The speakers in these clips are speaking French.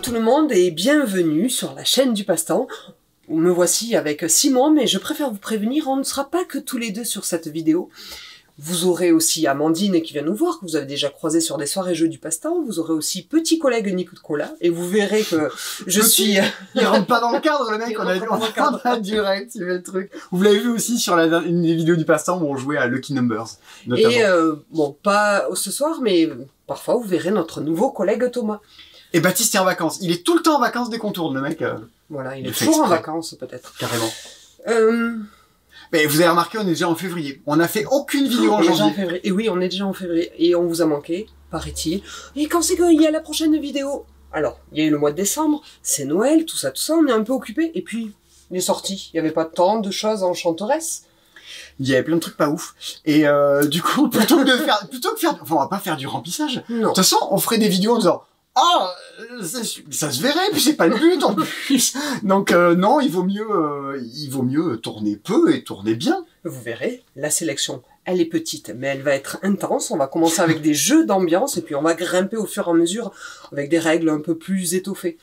tout le monde et bienvenue sur la chaîne du Passe-Temps. Me voici avec Simon, mais je préfère vous prévenir, on ne sera pas que tous les deux sur cette vidéo. Vous aurez aussi Amandine qui vient nous voir, que vous avez déjà croisé sur des soirées jeux du Passe-Temps. Vous aurez aussi petit collègue Nicolas, et vous verrez que je suis... Il rentre pas dans le cadre, le mec, on a direct, il met le truc. Vous l'avez vu aussi sur une des vidéos du Passe-Temps où on jouait à Lucky Numbers, notamment. Et bon, pas ce soir, mais parfois vous verrez notre nouveau collègue Thomas. Et Baptiste est en vacances. Il est tout le temps en vacances dès qu'on tourne, le mec. Voilà, il est toujours en vacances, peut-être. Carrément. Mais vous avez remarqué, on est déjà en février. On n'a fait aucune vidéo en janvier. Et oui, on est déjà en février. Et on vous a manqué, paraît-il. Et quand c'est qu'il y a la prochaine vidéo? Alors, il y a eu le mois de décembre, c'est Noël, tout ça, on est un peu occupé. Et puis, les sorties, il n'y avait pas tant de choses enchanteresses. Il y avait plein de trucs pas ouf. Et du coup, plutôt que faire... Enfin, on va pas faire du remplissage. Non. De toute façon, on ferait des vidéos en disant... Ah, ça se verrait, puis c'est pas le but en plus. Donc non, il vaut mieux tourner peu et tourner bien. Vous verrez, la sélection, elle est petite, mais elle va être intense. On va commencer avec des jeux d'ambiance et puis on va grimper au fur et à mesure avec des règles un peu plus étoffées.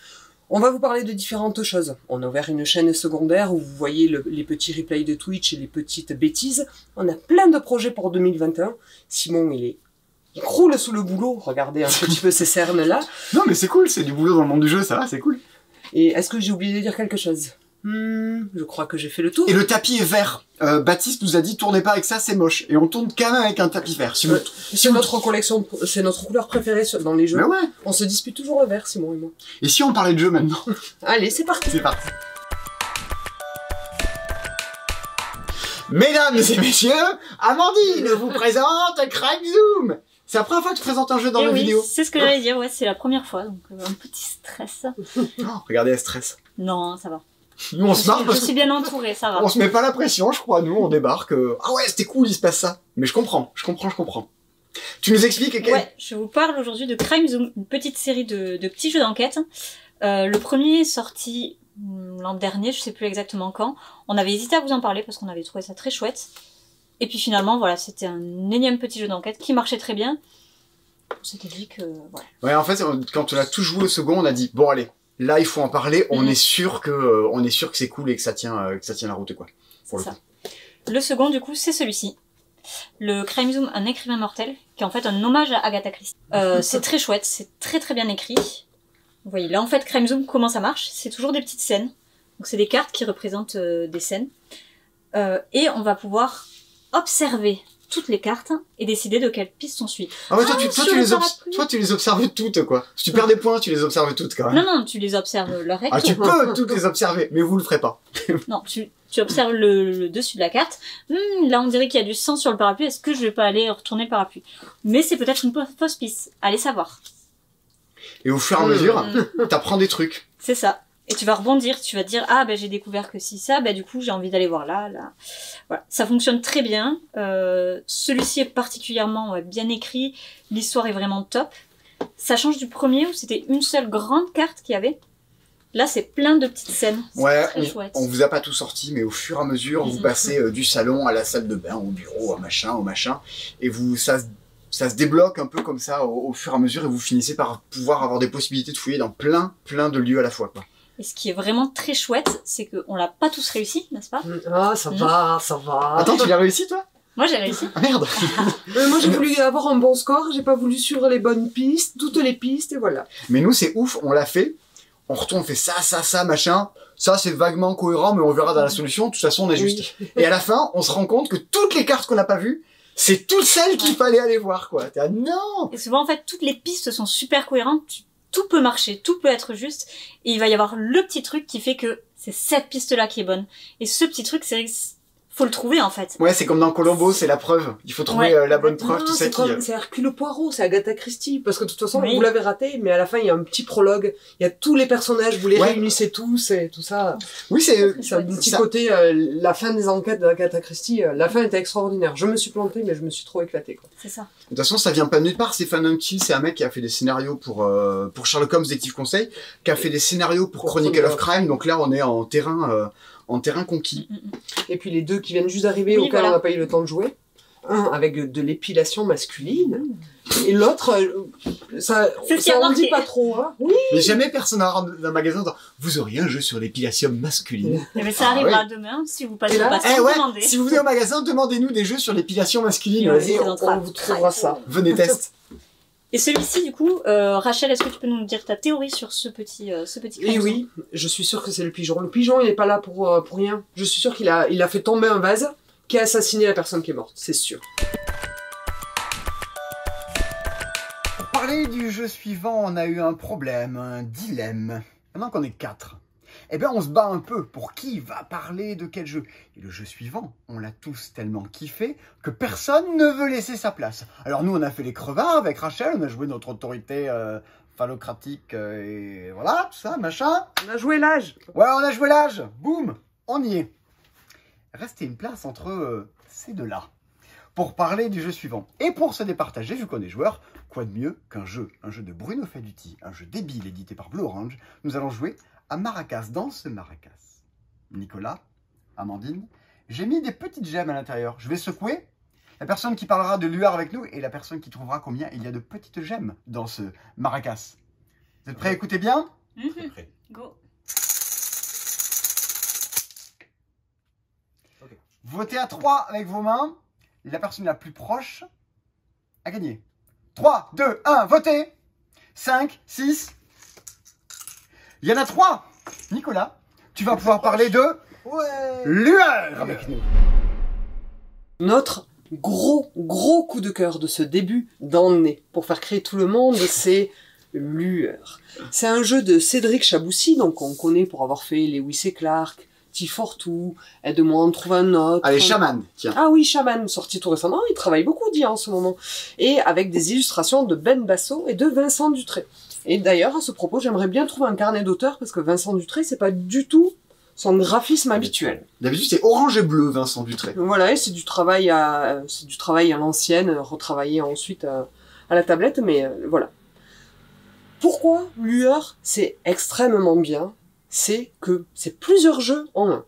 On va vous parler de différentes choses. On a ouvert une chaîne secondaire où vous voyez les petits replays de Twitch et les petites bêtises. On a plein de projets pour 2021. Simon, il croule sous le boulot, regardez un petit peu ces cernes-là. Non mais c'est cool, c'est du boulot dans le monde du jeu, ça va, c'est cool. Et est-ce que j'ai oublié de dire quelque chose? Je crois que j'ai fait le tour. Et le tapis est vert. Baptiste nous a dit tournez pas avec ça, c'est moche. Et on tourne quand même avec un tapis vert. C'est notre collection, c'est notre couleur préférée dans les jeux. Mais ouais. On se dispute toujours le vert, Simon et moi. Et si on parlait de jeu maintenant? Allez, c'est parti. C'est parti. Mesdames et messieurs, Amandine vous présente Crime Zoom. C'est la première fois que tu présentes un jeu dans la vidéo. C'est ce que j'allais dire, ouais, c'est la première fois, donc un petit stress. Oh, regardez, elle stresse. Non, ça va. Nous, on se marre parce je suis bien entourée, ça va. On se met pas la pression, je crois. Nous, on débarque. Ah ouais, c'était cool, il se passe ça. Mais je comprends. Tu nous expliques Ouais, je vous parle aujourd'hui de Crime Zoom, une petite série de petits jeux d'enquête. Le premier est sorti l'an dernier, je sais plus exactement quand. On avait hésité à vous en parler parce qu'on avait trouvé ça très chouette. Et puis finalement, voilà, c'était un énième petit jeu d'enquête qui marchait très bien. On s'était dit que... Voilà. Ouais, en fait, quand on a tout joué au second, on a dit, bon allez, là il faut en parler, on est sûr que c'est cool et que ça tient la route, quoi. C'est ça. Le second, du coup, c'est celui-ci. Le Crime Zoom, un écrivain mortel, qui est en fait un hommage à Agatha Christie. C'est très chouette, c'est très très bien écrit. Vous voyez, là en fait, Crime Zoom, comment ça marche? C'est toujours des petites scènes. Donc c'est des cartes qui représentent des scènes. Et on va pouvoir observer toutes les cartes et décider de quelle piste on suit. Ah ouais, toi tu les observes toutes, quoi. Si tu perds des points, tu les observes toutes, quand même. Non, tu les observes le recto. Ah, tu peux toutes les observer, mais vous le ferez pas. Non, tu observes le dessus de la carte. Là, on dirait qu'il y a du sang sur le parapluie. Est-ce que je vais pas aller retourner le parapluie? Mais c'est peut-être une fausse piste. Allez savoir. Et au fur et à mesure, t'apprends des trucs. C'est ça. Et tu vas rebondir, tu vas te dire, ah ben j'ai découvert que si ça, ben du coup j'ai envie d'aller voir là. Voilà, ça fonctionne très bien. Celui-ci est particulièrement bien écrit, l'histoire est vraiment top. Ça change du premier où c'était une seule grande carte qu'il y avait. Là c'est plein de petites scènes. Ouais, très chouette. On vous a pas tout sorti, mais au fur et à mesure, vous passez du salon à la salle de bain, au bureau, au machin, et ça se débloque un peu comme ça au fur et à mesure, et vous finissez par pouvoir avoir des possibilités de fouiller dans plein de lieux à la fois, quoi. Et ce qui est vraiment très chouette, c'est qu'on l'a pas tous réussi, n'est-ce pas? Ah, ça va. Attends, tu l'as réussi, toi? Moi, j'ai réussi. Ah, merde. Moi, j'ai voulu avoir un bon score, j'ai pas voulu suivre les bonnes pistes, toutes les pistes, et voilà. Mais nous, c'est ouf, on l'a fait. On retourne, on fait ça, machin. Ça, c'est vaguement cohérent, mais on verra dans la solution. De toute façon, on est juste. Et à la fin, on se rend compte que toutes les cartes qu'on n'a pas vues, c'est toutes celles qu'il fallait aller voir, quoi. T'es non! Et souvent, en fait, toutes les pistes sont super cohérentes. Tout peut marcher, tout peut être juste, et il va y avoir le petit truc qui fait que c'est cette piste-là qui est bonne. Et ce petit truc, c'est faut le trouver en fait. Ouais, c'est comme dans Columbo, c'est la preuve. Il faut trouver la bonne preuve, non, tout ça c'est Hercule Poirot, c'est Agatha Christie. Parce que de toute façon, vous l'avez raté, mais à la fin, il y a un petit prologue. Il y a tous les personnages, vous les réunissez tous et tout ça. Oui, c'est un petit côté, la fin des enquêtes d'Agatha Christie, la fin était extraordinaire. Je me suis planté, mais je me suis trop éclaté, quoi. C'est ça. De toute façon, ça vient pas de nulle part. Stéphane Unkill, c'est un mec qui a fait des scénarios pour Sherlock Holmes, Détective Conseil, qui a fait des scénarios pour Chronicle of Crime. Donc là, on est en terrain conquis. Et puis les deux qui viennent juste d'arriver, auxquels on n'a pas eu le temps de jouer. Un avec de l'épilation masculine, et l'autre Ça, C'est ce qui ça a on dit marqué. pas trop, hein. Oui. Mais jamais personne n'aura dans un magasin disant, vous auriez un jeu sur l'épilation masculine. Eh ben, ça Ah arrivera demain, si vous passez Et là, au passage, Eh ouais, demandez. si vous venez au magasin, demandez-nous des jeux sur l'épilation masculine. Ouais. Vas-y, c'est dans On vous trouvera ça. venez test. Et celui-ci, du coup, Rachel, est-ce que tu peux nous dire ta théorie sur ce petit Et crayon? oui, je suis sûre que c'est le pigeon. Le pigeon, il est pas là pour rien. Je suis sûre qu'il a fait tomber un vase qui a assassiné la personne qui est morte, c'est sûr. Pour parler du jeu suivant, on a eu un problème, un dilemme. Maintenant qu'on est 4, eh bien on se bat un peu pour qui va parler de quel jeu. Et le jeu suivant, on l'a tous tellement kiffé que personne ne veut laisser sa place. Alors nous on a fait les crevards avec Rachel, on a joué notre autorité phallocratique et voilà, tout ça, machin. On a joué l'âge. Ouais, on a joué l'âge, boum, on y est. Restait une place entre ces deux-là pour parler du jeu suivant. Et pour se départager, vu qu'on est joueur, quoi de mieux qu'un jeu de Bruno Feduti, un jeu débile édité par Blue Orange. Nous allons jouer à Maracas, dans ce Maracas. Nicolas, Amandine, j'ai mis des petites gemmes à l'intérieur. Je vais secouer. La personne qui parlera de lueur avec nous et la personne qui trouvera combien il y a de petites gemmes dans ce Maracas. Vous êtes prêts à écouter bien? Mhm. Go. Votez à 3 avec vos mains. La personne la plus proche a gagné. 3, 2, 1, votez. 5, 6. Il y en a 3. Nicolas, tu vas pouvoir parler de lueur avec nous. Notre gros coup de cœur de ce début d'année pour faire créer tout le monde, c'est Lueur. C'est un jeu de Cédric Chaboussi, donc on connaît pour avoir fait Lewis et Clark, T42, Aide-moi à en trouver un autre. Allez, chaman, tiens. Ah oui, Shaman, sorti tout récemment, il travaille beaucoup dit en ce moment. Et avec des illustrations de Ben Basso et de Vincent Dutré. Et d'ailleurs, à ce propos, j'aimerais bien trouver un carnet d'auteur, parce que Vincent Dutré, c'est pas du tout son graphisme habituel. D'habitude, c'est orange et bleu, Vincent Dutré. Voilà, et c'est du travail à l'ancienne, retravaillé ensuite à la tablette, mais voilà. Pourquoi Lueur, c'est extrêmement bien, c'est que c'est plusieurs jeux en un.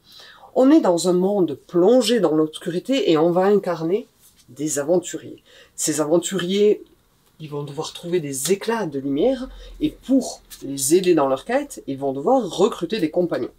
On est dans un monde plongé dans l'obscurité et on va incarner des aventuriers. Ces aventuriers, ils vont devoir trouver des éclats de lumière et pour les aider dans leur quête, ils vont devoir recruter des compagnons.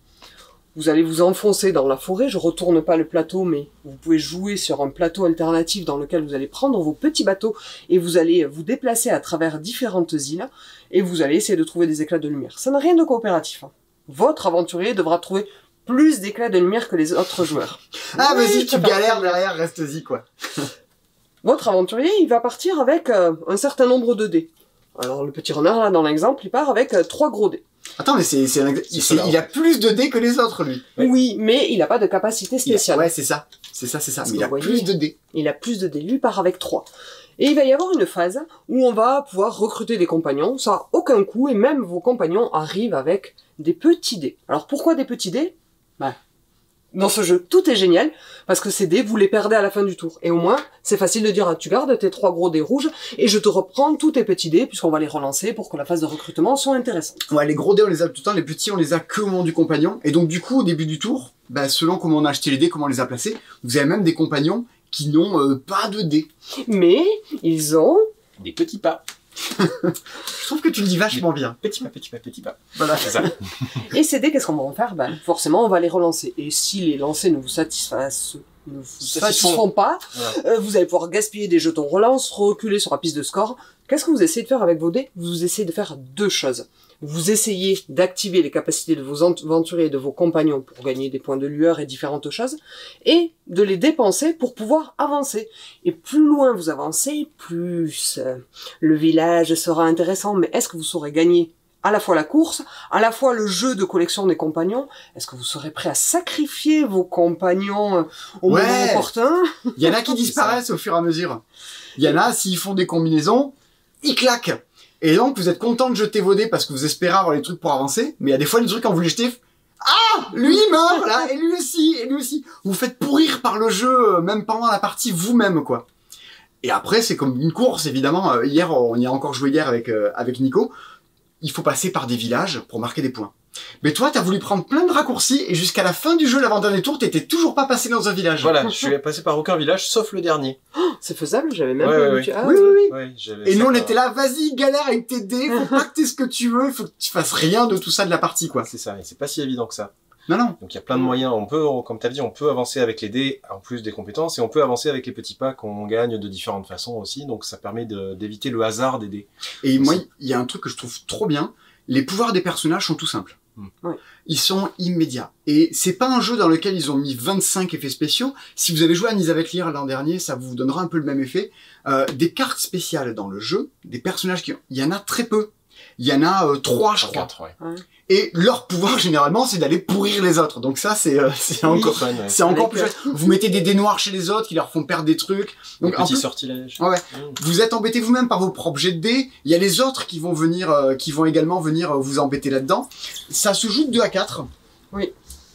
Vous allez vous enfoncer dans la forêt, je retourne pas le plateau, mais vous pouvez jouer sur un plateau alternatif dans lequel vous allez prendre vos petits bateaux et vous allez vous déplacer à travers différentes îles et vous allez essayer de trouver des éclats de lumière. Ça n'a rien de coopératif, hein. Votre aventurier devra trouver plus d'éclats de lumière que les autres joueurs. Ah, Oui, vas-y, tu ça galères part. derrière, reste-y, quoi. Votre aventurier, il va partir avec un certain nombre de dés. Alors le petit renard, là, dans l'exemple, il part avec 3 gros dés. Attends, mais il a plus de dés que les autres, lui. Ouais. Oui, mais il n'a pas de capacité spéciale. Ouais, c'est ça. C'est ça. Parce Mais que il a vous voyez, plus de dés. Il a plus de dés, lui part avec 3. Et il va y avoir une phase où on va pouvoir recruter des compagnons, ça a aucun coût, et même vos compagnons arrivent avec des petits dés. Alors pourquoi des petits dés? Dans ce jeu, tout est génial, parce que ces dés, vous les perdez à la fin du tour. Et au moins, c'est facile de dire, ah, tu gardes tes 3 gros dés rouges, et je te reprends tous tes petits dés, puisqu'on va les relancer pour que la phase de recrutement soit intéressante. Ouais, les gros dés, on les a tout le temps, les petits, on les a que au moment du compagnon. Et donc, du coup, au début du tour, selon comment on a acheté les dés, comment on les a placés, vous avez même des compagnons qui n'ont pas de dés. Mais, ils ont Des petits pas. Je trouve que tu le dis vachement bien. Petit pas, petit pas, petit pas. Voilà. C'est ça. Et ces dés, qu'est-ce qu'on va en faire? Forcément, on va les relancer. Et si les lancers ne vous satisfont pas, Voilà. vous allez pouvoir gaspiller des jetons relance, reculer sur la piste de score. Qu'est-ce que vous essayez de faire avec vos dés? Vous essayez de faire 2 choses. Vous essayez d'activer les capacités de vos aventuriers et de vos compagnons pour gagner des points de lueur et différentes choses, et de les dépenser pour pouvoir avancer. Et plus loin vous avancez, plus le village sera intéressant. Mais est-ce que vous saurez gagner à la fois la course, à la fois le jeu de collection des compagnons? Est-ce que vous serez prêt à sacrifier vos compagnons au moment opportun? Il y en a qui disparaissent au fur et à mesure. Il y en a, s'ils font des combinaisons, ils claquent. Et donc, vous êtes content de jeter vos dés parce que vous espérez avoir les trucs pour avancer. Mais il y a des fois, les trucs, quand vous les jetez, ah! Lui, il meurt, là! Et lui aussi, et lui aussi. Vous vous faites pourrir par le jeu, même pendant la partie, vous-même, quoi. Et après, c'est comme une course, évidemment. Hier, on y a encore joué hier avec Nico. Il faut passer par des villages pour marquer des points. Mais toi, t'as voulu prendre plein de raccourcis et jusqu'à la fin du jeu, l'avant-dernier tour, t'étais toujours pas passé dans un village. Voilà, je suis passé par aucun village, sauf le dernier. C'est faisable, j'avais même Ouais, pas ouais, vu. ouais. Ah, Oui, oui, oui. Ouais, Et nous, on était là, vas-y, galère avec tes dés, faut pas que t'aies ce que tu veux, faut que tu fasses rien de tout ça de la partie, quoi. C'est ça, et c'est pas si évident que ça. Non, non. Donc il y a plein de moyens, on peut, comme tu as dit, on peut avancer avec les dés, en plus des compétences, et on peut avancer avec les petits pas qu'on gagne de différentes façons aussi, donc ça permet d'éviter le hasard des dés. Et moi, il y a un truc que je trouve trop bien, les pouvoirs des personnages sont tout simples. Ouais. Ils sont immédiats. Et c'est pas un jeu dans lequel ils ont mis 25 effets spéciaux. Si vous avez joué à Nise avec Lear l'an dernier, ça vous donnera un peu le même effet. Des cartes spéciales dans le jeu, des personnages il y en a très peu. Il y en a 3, je crois. 4, ouais. Et leur pouvoir, généralement, c'est d'aller pourrir les autres. Donc ça, c'est encore... Fun, ouais. C'est encore Avec, plus chouette. Vous mettez des dés noirs chez les autres qui leur font perdre des trucs. Donc Donc en petit plus, sortilège. ouais. Mmh. vous êtes embêté vous-même par vos propres jets de dés. Il y a les autres qui vont venir, qui vont également venir vous embêter là-dedans. Ça se joue de 2 à 4. Oui.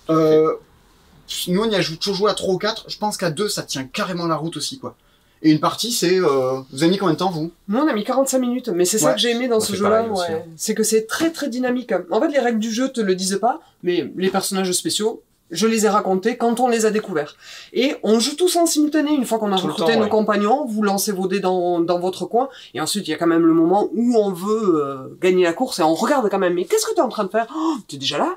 Nous, on y a toujours joué à 3 ou 4. Je pense qu'à 2, ça tient carrément la route aussi, quoi. Et une partie, c'est... vous avez mis combien de temps, vous? Nous, on a mis 45 minutes, mais c'est ça Ouais. que j'ai aimé dans On ce fait jeu-là, pareil aussi, ouais. hein. C'est que c'est très très dynamique. En fait, les règles du jeu te le disent pas, mais les personnages spéciaux, je les ai racontés quand on les a découverts. Et on joue tous en simultané, une fois qu'on a Tout le recruté temps, nos ouais. compagnons, vous lancez vos dés dans votre coin, et ensuite il y a quand même le moment où on veut gagner la course, et on regarde quand même, mais qu'est-ce que t'es en train de faire? Oh, t'es déjà là?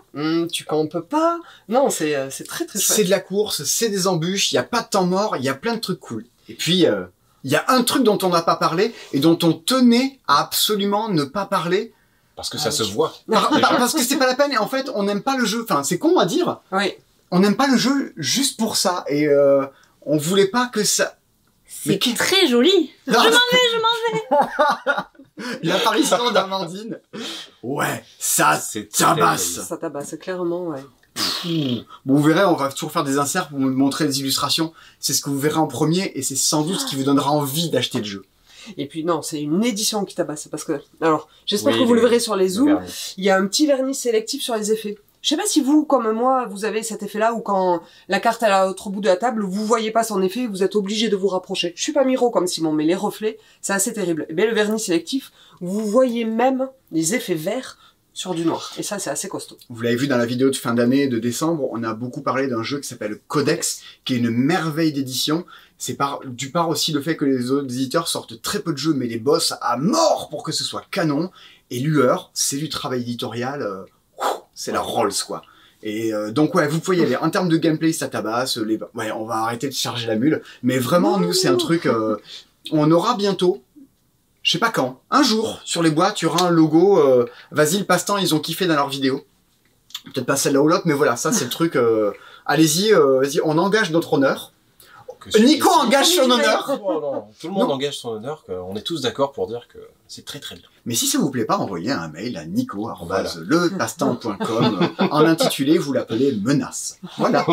Tu campes pas? Non, c'est très très chouette. C'est de la course, c'est des embûches, il y a pas de temps mort, il y a plein de trucs cool. Et puis, il y a un truc dont on n'a pas parlé, et dont on tenait à absolument ne pas parler, Parce que ça se voit. parce que c'est pas la peine, et en fait, on n'aime pas le jeu. Enfin, c'est con à dire, Oui. on n'aime pas le jeu juste pour ça, et on voulait pas que ça... Mais C'est très joli. Je m'en vais. L'apparition d'Amandine. Ouais, ça C'est tabasse. Ça tabasse, clairement, ouais. Bon, vous verrez, on va toujours faire des inserts pour vous montrer les illustrations. C'est ce que vous verrez en premier, et c'est sans doute ce qui vous donnera envie d'acheter le jeu. Et puis non, c'est une édition qui tabasse, parce que... Alors, j'espère Oui, que vous le le- verrez sur les Le zooms, vernis. il y a un petit vernis sélectif sur les effets. Je sais pas si vous, comme moi, vous avez cet effet-là où quand la carte est à l'autre bout de la table, vous voyez pas son effet, vous êtes obligé de vous rapprocher. Je suis pas Miro comme Simon, mais les reflets, c'est assez terrible. Et bien le vernis sélectif, vous voyez même les effets verts sur du noir. Et ça, c'est assez costaud. Vous l'avez vu dans la vidéo de fin d'année, de décembre, on a beaucoup parlé d'un jeu qui s'appelle Codex, qui est une merveille d'édition. C'est du part aussi le fait que les autres éditeurs sortent très peu de jeux, mais les boss à mort pour que ce soit canon. Et Lueur, c'est du travail éditorial, c'est la Rolls, quoi. Et donc ouais, vous pouvez y aller. En termes de gameplay, ça tabasse. Ouais, on va arrêter de charger la mule. Mais vraiment, nous, c'est un truc... on aura bientôt, je sais pas quand, un jour, sur les boîtes, il y aura un logo. Vas-y, le passe-temps, ils ont kiffé dans leur vidéo. Peut-être pas celle-là ou l'autre, mais voilà, ça c'est le truc. Allez-y, vas-y, on engage notre honneur. Nico engage son honneur. Oh non, tout le monde Non. engage son honneur, on est tous d'accord pour dire que c'est très très bien. Mais si ça vous plaît pas, envoyez un mail à nico@lepasse-temps.com. En intitulé, vous l'appelez menace. Voilà.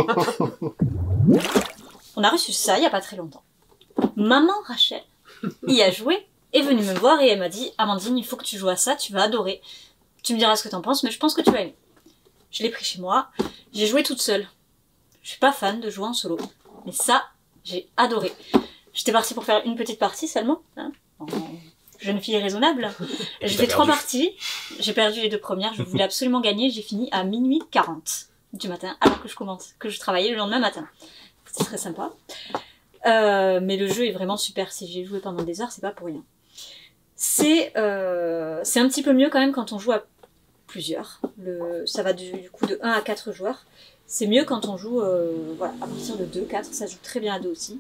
On a reçu ça il y a pas très longtemps. Maman Rachel y a joué, est venue me voir et elle m'a dit « Amandine, il faut que tu joues à ça, tu vas adorer. Tu me diras ce que t'en penses, mais je pense que tu vas aimer. » Je l'ai pris chez moi, j'ai joué toute seule. Je suis pas fan de jouer en solo, mais ça, j'ai adoré. J'étais partie pour faire une petite partie seulement, hein, en jeune fille raisonnable. J'ai fait 3 parties, j'ai perdu les 2 premières, je voulais absolument gagner, j'ai fini à minuit 40 du matin, alors que je travaillais le lendemain matin. C'était très sympa. Mais le jeu est vraiment super, si j'ai joué pendant des heures, c'est pas pour rien. C'est un petit peu mieux quand même quand on joue à plusieurs. Ça va du coup de 1 à 4 joueurs. C'est mieux quand on joue voilà, à partir de 2, 4, ça joue très bien à 2 aussi.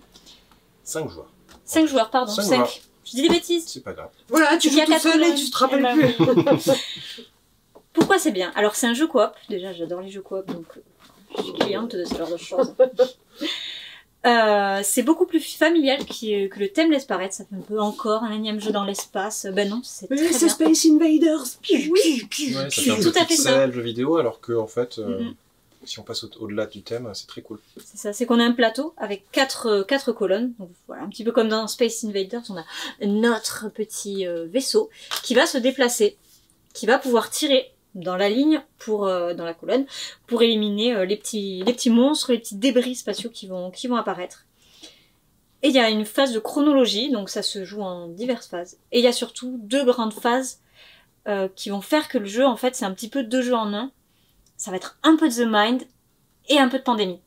5 joueurs. 5 joueurs, pardon, 5 5. joueurs. Je dis des bêtises. C'est pas grave. Voilà, tu Il y a joues tout 4 seul et colonnes. tu te rappelles Eh ben plus. oui. Pourquoi c'est bien? Alors c'est un jeu coop, déjà j'adore les jeux coop, donc je suis cliente de ce genre de choses. C'est beaucoup plus familial que le thème laisse paraître, ça fait un peu encore un énième jeu dans l'espace. Ben non, c'est très Oui, c'est bien. Space Invaders. Oui. Ouais, ça C'est fait un tout peu à fait ça. pixel, jeu vidéo, alors que en fait, Mhm. si on passe au-delà du thème, c'est très cool. C'est ça, c'est qu'on a un plateau avec 4 colonnes. Donc voilà, un petit peu comme dans Space Invaders, on a notre petit vaisseau qui va se déplacer, qui va pouvoir tirer dans la ligne dans la colonne pour éliminer les petits monstres, les petits débris spatiaux qui vont apparaître. Et il y a une phase de chronologie, donc ça se joue en diverses phases. Et il y a surtout 2 grandes phases qui vont faire que le jeu, en fait, c'est un petit peu 2 jeux en un. ça va être un peu de The Mind et un peu de Pandémie.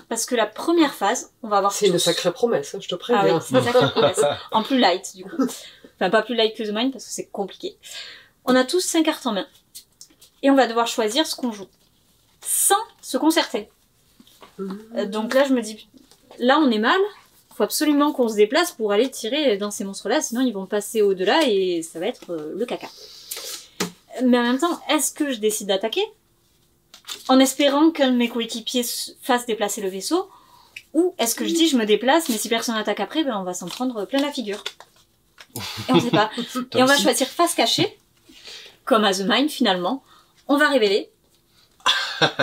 Parce que la première phase, on va avoir C'est une tous- sacrée promesse, hein, je te Ah préviens. oui, c'est ça qui m'intéresse. En plus light, du coup. Enfin, pas plus light que The Mind, parce que c'est compliqué. On a tous 5 cartes en main. Et on va devoir choisir ce qu'on joue. Sans se concerter. Donc là, je me dis, là, on est mal. Faut absolument qu'on se déplace pour aller tirer dans ces monstres-là, sinon ils vont passer au-delà et ça va être le caca. Mais en même temps, est-ce que je décide d'attaquer en espérant qu'un de mes coéquipiers fasse déplacer le vaisseau, ou est-ce que je dis je me déplace, mais si personne attaque après, ben on va s'en prendre plein la figure. Et on sait pas. Et on va choisir face cachée, comme à The Mind finalement. On va révéler.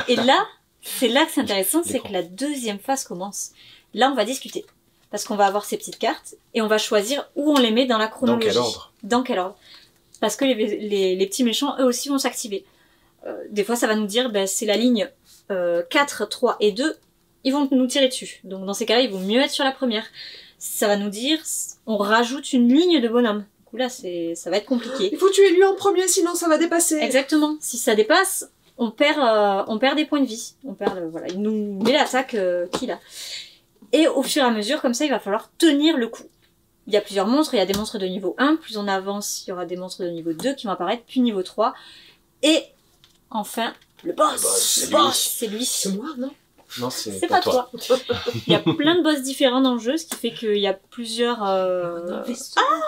Et là, c'est là que c'est intéressant, c'est que la deuxième phase commence. Là, on va discuter. Parce qu'on va avoir ces petites cartes, et on va choisir où on les met dans la chronologie. Dans quel ordre? Dans quel ordre. Parce que les petits méchants, eux aussi, vont s'activer. Des fois, ça va nous dire, ben, c'est la ligne 4, 3 et 2, ils vont nous tirer dessus. Donc, dans ces cas-là, il vaut mieux être sur la première. Ça va nous dire, on rajoute une ligne de bonhomme. Du coup, là, ça va être compliqué. Il faut tuer lui en premier, sinon ça va dépasser. Exactement. Si ça dépasse, on perd des points de vie. Voilà, il nous met l'attaque qu'il a. Et au fur et à mesure, comme ça, il va falloir tenir le coup. Il y a plusieurs monstres, il y a des monstres de niveau 1, plus on avance, il y aura des monstres de niveau 2 qui vont apparaître, puis niveau 3. Et enfin, le boss. C'est lui. C'est moi, non? Non, c'est C'est pour pas toi. Il y a plein de boss différents dans le jeu, ce qui fait qu'il y a plusieurs... Ah,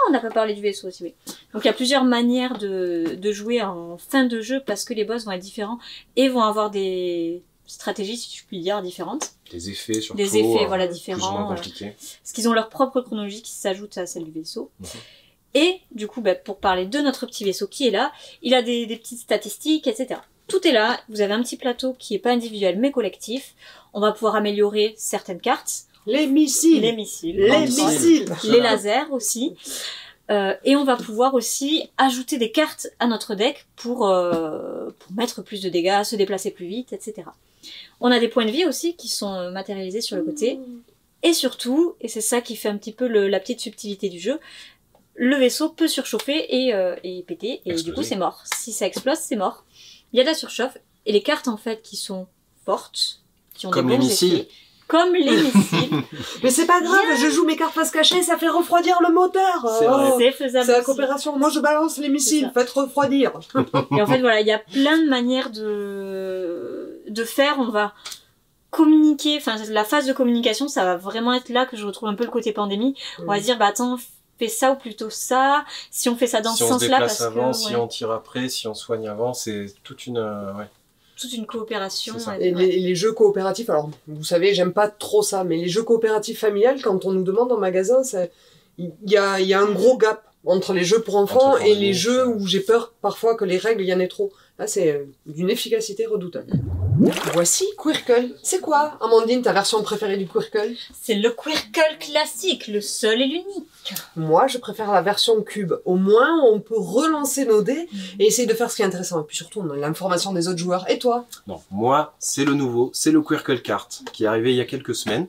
on n'a pas parlé du vaisseau aussi, oui. Donc il y a plusieurs manières de jouer en fin de jeu, parce que les boss vont être différents, et vont avoir des stratégies, si je puis dire, différentes. Des effets surtout. Des effets, voilà, Plus ou moins différents. compliqués. Parce qu'ils ont leur propre chronologie qui s'ajoute à celle du vaisseau. Et du coup, pour parler de notre petit vaisseau qui est là, il a des petites statistiques, etc. Tout est là. Vous avez un petit plateau qui est pas individuel mais collectif. On va pouvoir améliorer certaines cartes. Les missiles. Les missiles. Les missiles. missiles. Les lasers aussi. Et on va pouvoir aussi ajouter des cartes à notre deck pour mettre plus de dégâts, se déplacer plus vite, etc. On a des points de vie aussi qui sont matérialisés sur le côté. Et surtout, et c'est ça qui fait un petit peu la petite subtilité du jeu, le vaisseau peut surchauffer et péter, et du coup c'est mort. Si ça explose, c'est mort. Il y a de la surchauffe, et les cartes en fait qui sont fortes, qui ont Comme des les bons missiles. effets, comme les missiles, Mais c'est pas grave, je joue mes cartes face cachée, ça fait refroidir le moteur. C'est vrai. Oh, c'est faisable. c'est la aussi. coopération. Moi je balance les missiles, faites refroidir. Et en fait, voilà, il y a plein de manières de faire. On va communiquer, enfin, la phase de communication, ça va vraiment être là que je retrouve un peu le côté pandémie. On va se dire, bah attends, fais ça ou plutôt ça. Si on fait ça dans Si ce on se sens-là, déplace parce avant, que si ouais, on tire après, si on soigne avant, c'est toute une... ouais. toute une coopération. C'est ça. ouais. Et les jeux coopératifs, alors vous savez, j'aime pas trop ça, mais les jeux coopératifs familiales, quand on nous demande en magasin, il y a un gros gap entre les jeux pour enfants Entre et familles, les jeux ça. où j'ai peur parfois que les règles, il y en ait trop. Là, c'est d'une efficacité redoutable. Voici Quirkle. C'est quoi, Amandine, ta version préférée du Quirkle? C'est le Quirkle classique, le seul et l'unique. Moi, je préfère la version cube. Au moins, on peut relancer nos dés et essayer de faire ce qui est intéressant. Et puis surtout, on a l'information des autres joueurs. Et toi? Non, moi, c'est le nouveau, c'est le Quirkle Cart, qui est arrivé il y a quelques semaines.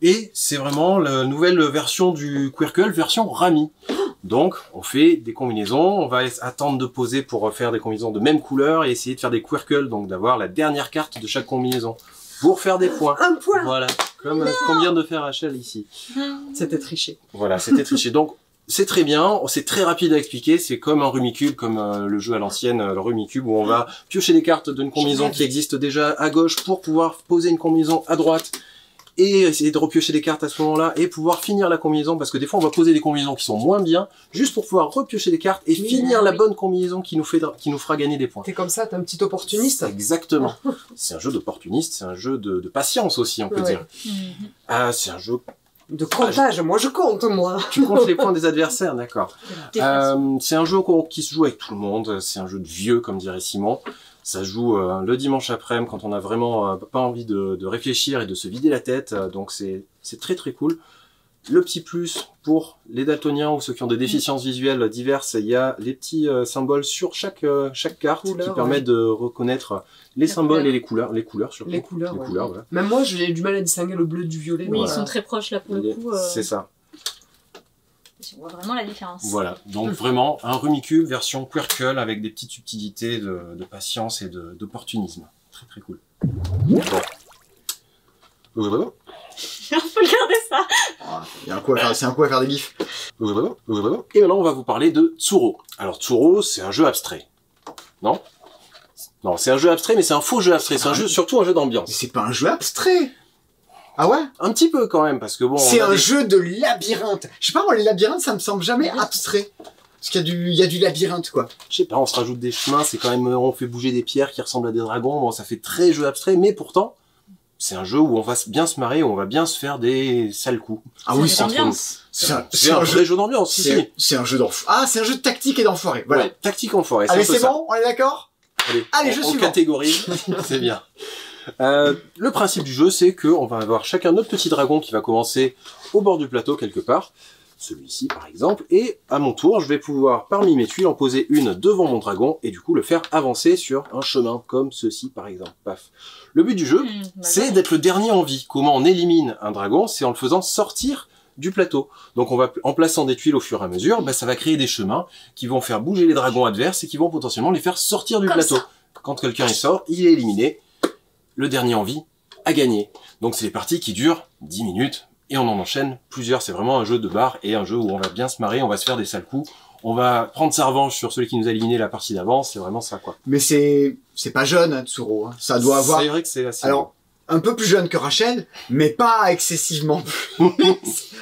Et c'est vraiment la nouvelle version du Quirkle, version Rami. Donc, on fait des combinaisons, on va attendre de poser pour faire des combinaisons de même couleur et essayer de faire des Quirkle, donc d'avoir la dernière carte de chaque combinaison, pour faire des points. Un point! Voilà, comme vient de faire Rachel ici. C'était triché. Voilà, c'était triché. Donc, c'est très bien, c'est très rapide à expliquer, c'est comme un Rumicube, comme le jeu à l'ancienne, le Rumicube, où on va piocher des cartes d'une combinaison qui existe déjà à gauche pour pouvoir poser une combinaison à droite et essayer de repiocher des cartes à ce moment-là et pouvoir finir la combinaison, parce que des fois on va poser des combinaisons qui sont moins bien, juste pour pouvoir repiocher des cartes et finir la bonne combinaison qui nous fera gagner des points. T'es comme ça, t'es un petit opportuniste. Exactement. C'est un jeu d'opportuniste, c'est un jeu de patience aussi, on peut Ouais. dire. Ah, c'est un jeu... De comptage, moi je compte, moi. Tu comptes les points des adversaires, d'accord. C'est un jeu qui se joue avec tout le monde, c'est un jeu de vieux, comme dirait Simon. Ça se joue le dimanche après-midi quand on a vraiment pas envie de réfléchir et de se vider la tête, donc c'est très très cool. Le petit plus pour les daltoniens ou ceux qui ont des déficiences visuelles diverses, il y a les petits symboles sur chaque carte Couleur, qui permettent de reconnaître les symboles et les couleurs surtout. Les couleurs, Les ouais. couleurs, voilà. Même moi, j'ai du mal à distinguer le bleu du violet. Oui, voilà. ils sont très proches là pour le coup. C'est ça. On voit vraiment la différence. Voilà, donc vraiment un Rumicube version Quirkle avec des petites subtilités de patience et d'opportunisme. très très cool. Bon. On peut garder ça. Ah, il y a un coup à faire, c'est un coup à faire des gifs. Et maintenant, on va vous parler de Tsuro. Alors, Tsuro, c'est un jeu abstrait. Non? Non, c'est un jeu abstrait, mais c'est un faux jeu abstrait. C'est un jeu, surtout un jeu Mais d'ambiance. c'est pas un jeu abstrait. Ah ouais? Un petit peu quand même, parce que bon... C'est on a un des- jeu de labyrinthe. Je sais pas, moi, les labyrinthes, ça me semble jamais abstrait. Parce il y a du labyrinthe, quoi. Je sais pas, on se rajoute des chemins, c'est quand même... On fait bouger des pierres qui ressemblent à des dragons. Bon, ça fait très jeu abstrait, mais pourtant, c'est un jeu où on va bien se marrer, où on va bien se faire des sales coups. Ah oui, c'est c'est l'ambiance. c'est un vrai jeu. jeu d'ambiance, si, si. C'est un jeu d'enfoiré. Ah, c'est un jeu de tactique et d'enfoiré. Voilà. Ouais, tactique en forêt, Allez, un peu c'est ça. bon? On est d'accord? Allez, jeu on suivant. catégorise, c'est bien. Le principe du jeu, c'est qu'on va avoir chacun notre petit dragon qui va commencer au bord du plateau quelque part, celui-ci par exemple, et à mon tour, je vais pouvoir, parmi mes tuiles, en poser une devant mon dragon, et du coup le faire avancer sur un chemin, comme ceci par exemple. Paf. Le but du jeu, c'est d'être le dernier en vie. Comment on élimine un dragon? C'est en le faisant sortir du plateau. Donc on va, en plaçant des tuiles au fur et à mesure, ça va créer des chemins qui vont faire bouger les dragons adverses et qui vont potentiellement les faire sortir du Comme plateau. ça. Quand quelqu'un y sort, il est éliminé. Le dernier en vie a gagné. Donc c'est des parties qui durent 10 minutes et on en enchaîne plusieurs. C'est vraiment un jeu de bar et un jeu où on va bien se marrer, on va se faire des sales coups. On va prendre sa revanche sur celui qui nous a éliminé la partie d'avant. C'est vraiment ça, quoi. Mais c'est pas jeune, hein, Tsuro. Hein. Ça doit avoir. C'est vrai que c'est assez... Alors, un peu plus jeune que Rachel, mais pas excessivement plus.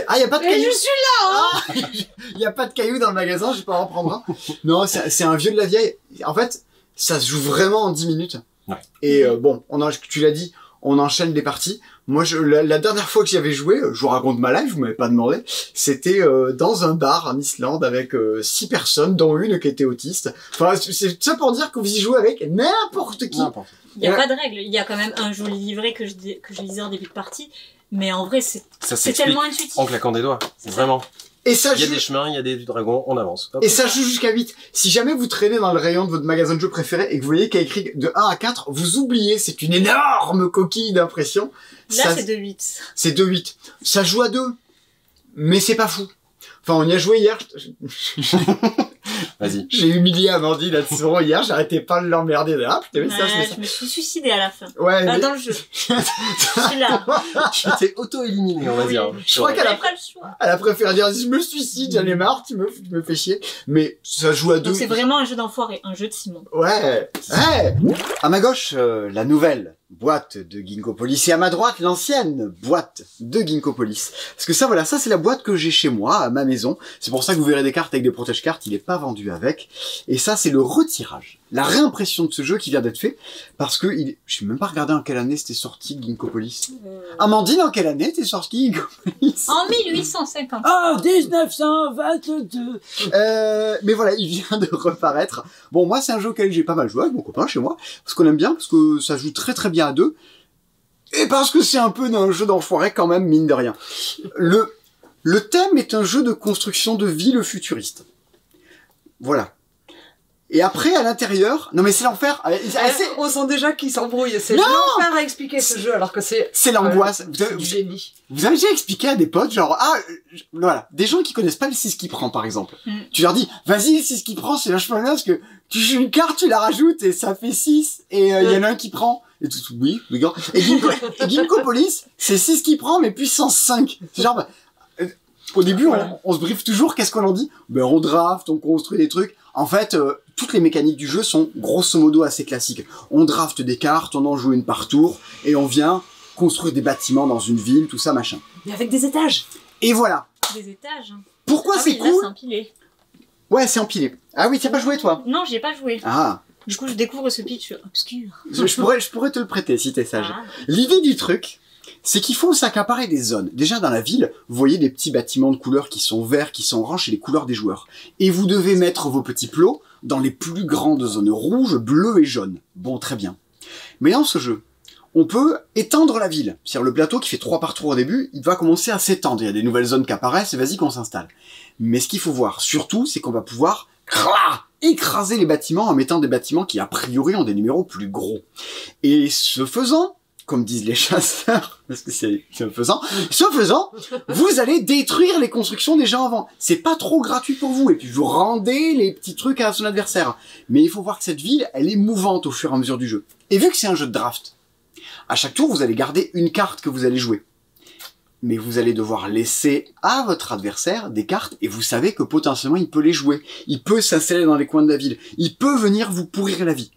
Ah, y a pas de Mais cailloux. je suis là, hein. Y a pas de cailloux dans le magasin, je vais pas en prendre un. Non, c'est un vieux de la vieille. En fait, ça se joue vraiment en 10 minutes. Ouais. Et bon, tu l'as dit, on enchaîne les parties. Moi, la dernière fois que j'y avais joué, je vous raconte ma life, vous m'avez pas demandé, c'était dans un bar en Islande avec 6 personnes, dont une qui était autiste. Enfin, c'est ça pour dire que vous y jouez avec n'importe qui. N'importe. Il y a pas de règle. Il y a quand même un joli livret que je lisais en début de partie. Mais en vrai, Ça c'est s'explique tellement intuitif. en claquant des doigts. Vraiment. Et ça Il y a joue, des chemins, il y a des dragons, on avance. Hop. et ça joue jusqu'à 8. Si jamais vous traînez dans le rayon de votre magasin de jeux préféré et que vous voyez qu'il y a écrit de 1 à 4, vous oubliez, c'est une énorme coquille d'impression. Là, Ça- c'est de 8. C'est 2-8. Ça joue à 2. Mais c'est pas fou. Enfin, on y a joué hier. Vas-y. J'ai humilié Amandine à Tsuro hier. J'arrêtais pas de l'emmerder. Ah, putain, mais ça, Ouais, c'est je me suis suicidée à la fin. ça. Ouais, mais- Dans le jeu. Je suis là. Tu t'es auto-éliminé, on va Oui. dire. Je crois qu'elle a, J'avais pas le choix. elle a préféré dire, je me suicide, j'en ai marre, tu me fais chier. Mais ça joue à 2. Donc c'est vraiment un jeu d'enfoiré, un jeu de Simon. Ouais. Ouais. À ma gauche, la nouvelle boîte de Ginkgo Police et à ma droite, l'ancienne boîte de Ginkgo Police. Parce que ça, voilà, ça c'est la boîte que j'ai chez moi, à ma maison. C'est pour ça que vous verrez des cartes avec des protège-cartes, il est pas vendu avec. Et ça, c'est le retirage. La réimpression de ce jeu qui vient d'être fait. Parce que je sais même pas regardé en quelle année c'était sorti Ginkgo Police. Amandine, en quelle année t'es sorti Ginkgo Police? En 1850. Oh, 1922. Mais voilà, il vient de reparaître. Bon, moi, c'est un jeu auquel j'ai pas mal joué avec mon copain chez moi, parce qu'on aime bien, parce que ça joue très très bien à 2, et parce que c'est un peu un jeu d'enfoiré quand même, mine de rien. Le thème est un jeu de construction de ville futuriste. Voilà. Et après, à l'intérieur... Non mais c'est l'enfer. On sent déjà qu'il s'embrouille. C'est Non l'enfer à expliquer ce jeu alors que c'est C'est l'angoisse. c'est du génie. Vous avez déjà expliqué à des potes, genre, voilà, des gens qui connaissent pas le 6 qui prend, par exemple. Tu leur dis, vas-y, le 6 qui prend, c'est vachement bien, parce que tu joues une carte, tu la rajoutes, et ça fait 6, et il y en a un qui prend. Et tout, oui, regarde. Et Ginkgo Police, c'est 6 qui prend, mais puissance 5. C'est genre, au début, on se briefe toujours, qu'est-ce qu'on en dit? Ben, on draft, on construit des trucs. En fait, toutes les mécaniques du jeu sont grosso modo assez classiques. On draft des cartes, on en joue une par tour, et on vient construire des bâtiments dans une ville, tout ça, machin. Mais avec des étages. Et voilà. Des étages. Pourquoi Ah c'est oui, là, cool? c'est empilé. Ouais, c'est empilé. Ah oui, t'as pas joué, toi? Non, j'y ai pas joué. Ah. Du coup, je découvre ce pitch obscur. Je pourrais te le prêter, si t'es sage. Ah. L'idée du truc, c'est qu'il faut s'accaparer des zones. Déjà, dans la ville, vous voyez des petits bâtiments de couleurs qui sont verts, qui sont oranges, et les couleurs des joueurs. Et vous devez mettre vos petits plots dans les plus grandes zones rouges, bleues et jaunes. Bon, très bien. Mais dans ce jeu, on peut étendre la ville. C'est-à-dire le plateau qui fait 3 par 3 au début, il va commencer à s'étendre. Il y a des nouvelles zones qui apparaissent et vas-y qu'on s'installe. Mais ce qu'il faut voir, surtout, c'est qu'on va pouvoir écraser les bâtiments en mettant des bâtiments qui, a priori, ont des numéros plus gros. Et ce faisant, comme disent les chasseurs, parce que c'est faisant, vous allez détruire les constructions des gens avant. C'est pas trop gratuit pour vous, et puis vous rendez les petits trucs à son adversaire. Mais il faut voir que cette ville, elle est mouvante au fur et à mesure du jeu. Et vu que c'est un jeu de draft, à chaque tour, vous allez garder une carte que vous allez jouer. Mais vous allez devoir laisser à votre adversaire des cartes, et vous savez que potentiellement il peut les jouer. Il peut s'installer dans les coins de la ville. Il peut venir vous pourrir la vie.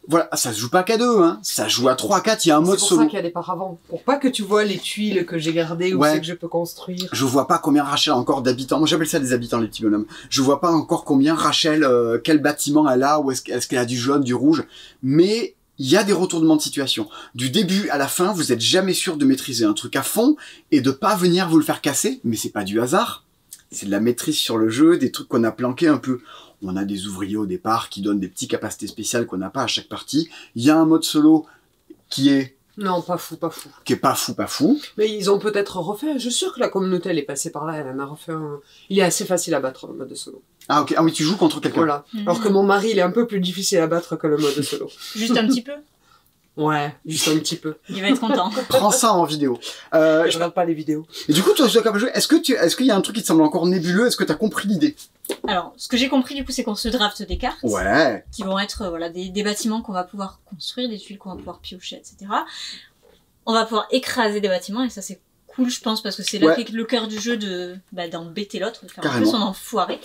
Voilà, ça se joue pas qu'à 2, hein. Ça se joue à 3, 4, il y a un mode solo. C'est solo. pour ça qu'il y a des paravents. Pour pas que tu vois les tuiles que j'ai gardées, où c'est que je peux construire. Je vois pas combien Rachel a encore d'habitants. Moi, j'appelle ça des habitants, les petits bonhommes. Je vois pas encore combien Rachel, quel bâtiment elle a, ou est-ce qu'elle a du jaune, du rouge. Mais il y a des retournements de situation. Du début à la fin, vous êtes jamais sûr de maîtriser un truc à fond et de pas venir vous le faire casser. Mais c'est pas du hasard. C'est de la maîtrise sur le jeu, des trucs qu'on a planqués un peu. On a des ouvriers au départ qui donnent des petites capacités spéciales qu'on n'a pas à chaque partie. Il y a un mode solo qui est... Non, pas fou, pas fou. Qui est pas fou. Mais ils ont peut-être refait. Je suis sûr que la communauté, elle est passée par là. Elle en a refait un. Il est assez facile à battre, le mode solo. Ah, ok. Ah oui, tu joues contre quelqu'un. Voilà. Alors que mon mari, il est un peu plus difficile à battre que le mode solo. Juste un petit peu. Ouais, juste un petit peu. Il va être content. Prends ça en vidéo. Je regarde pas les vidéos. Et du coup, toi, tu as joué. Est-ce qu'il y a un truc qui te semble encore nébuleux? Est-ce que tu as compris l'idée? Alors, ce que j'ai compris du coup, c'est qu'on se draft des cartes. Ouais. Qui vont être voilà des bâtiments qu'on va pouvoir construire, des tuiles qu'on va pouvoir piocher, etc. On va pouvoir écraser des bâtiments et ça c'est cool, je pense, parce que c'est là qu'est le cœur du jeu d'embêter l'autre, de faire un peu son enfoiré.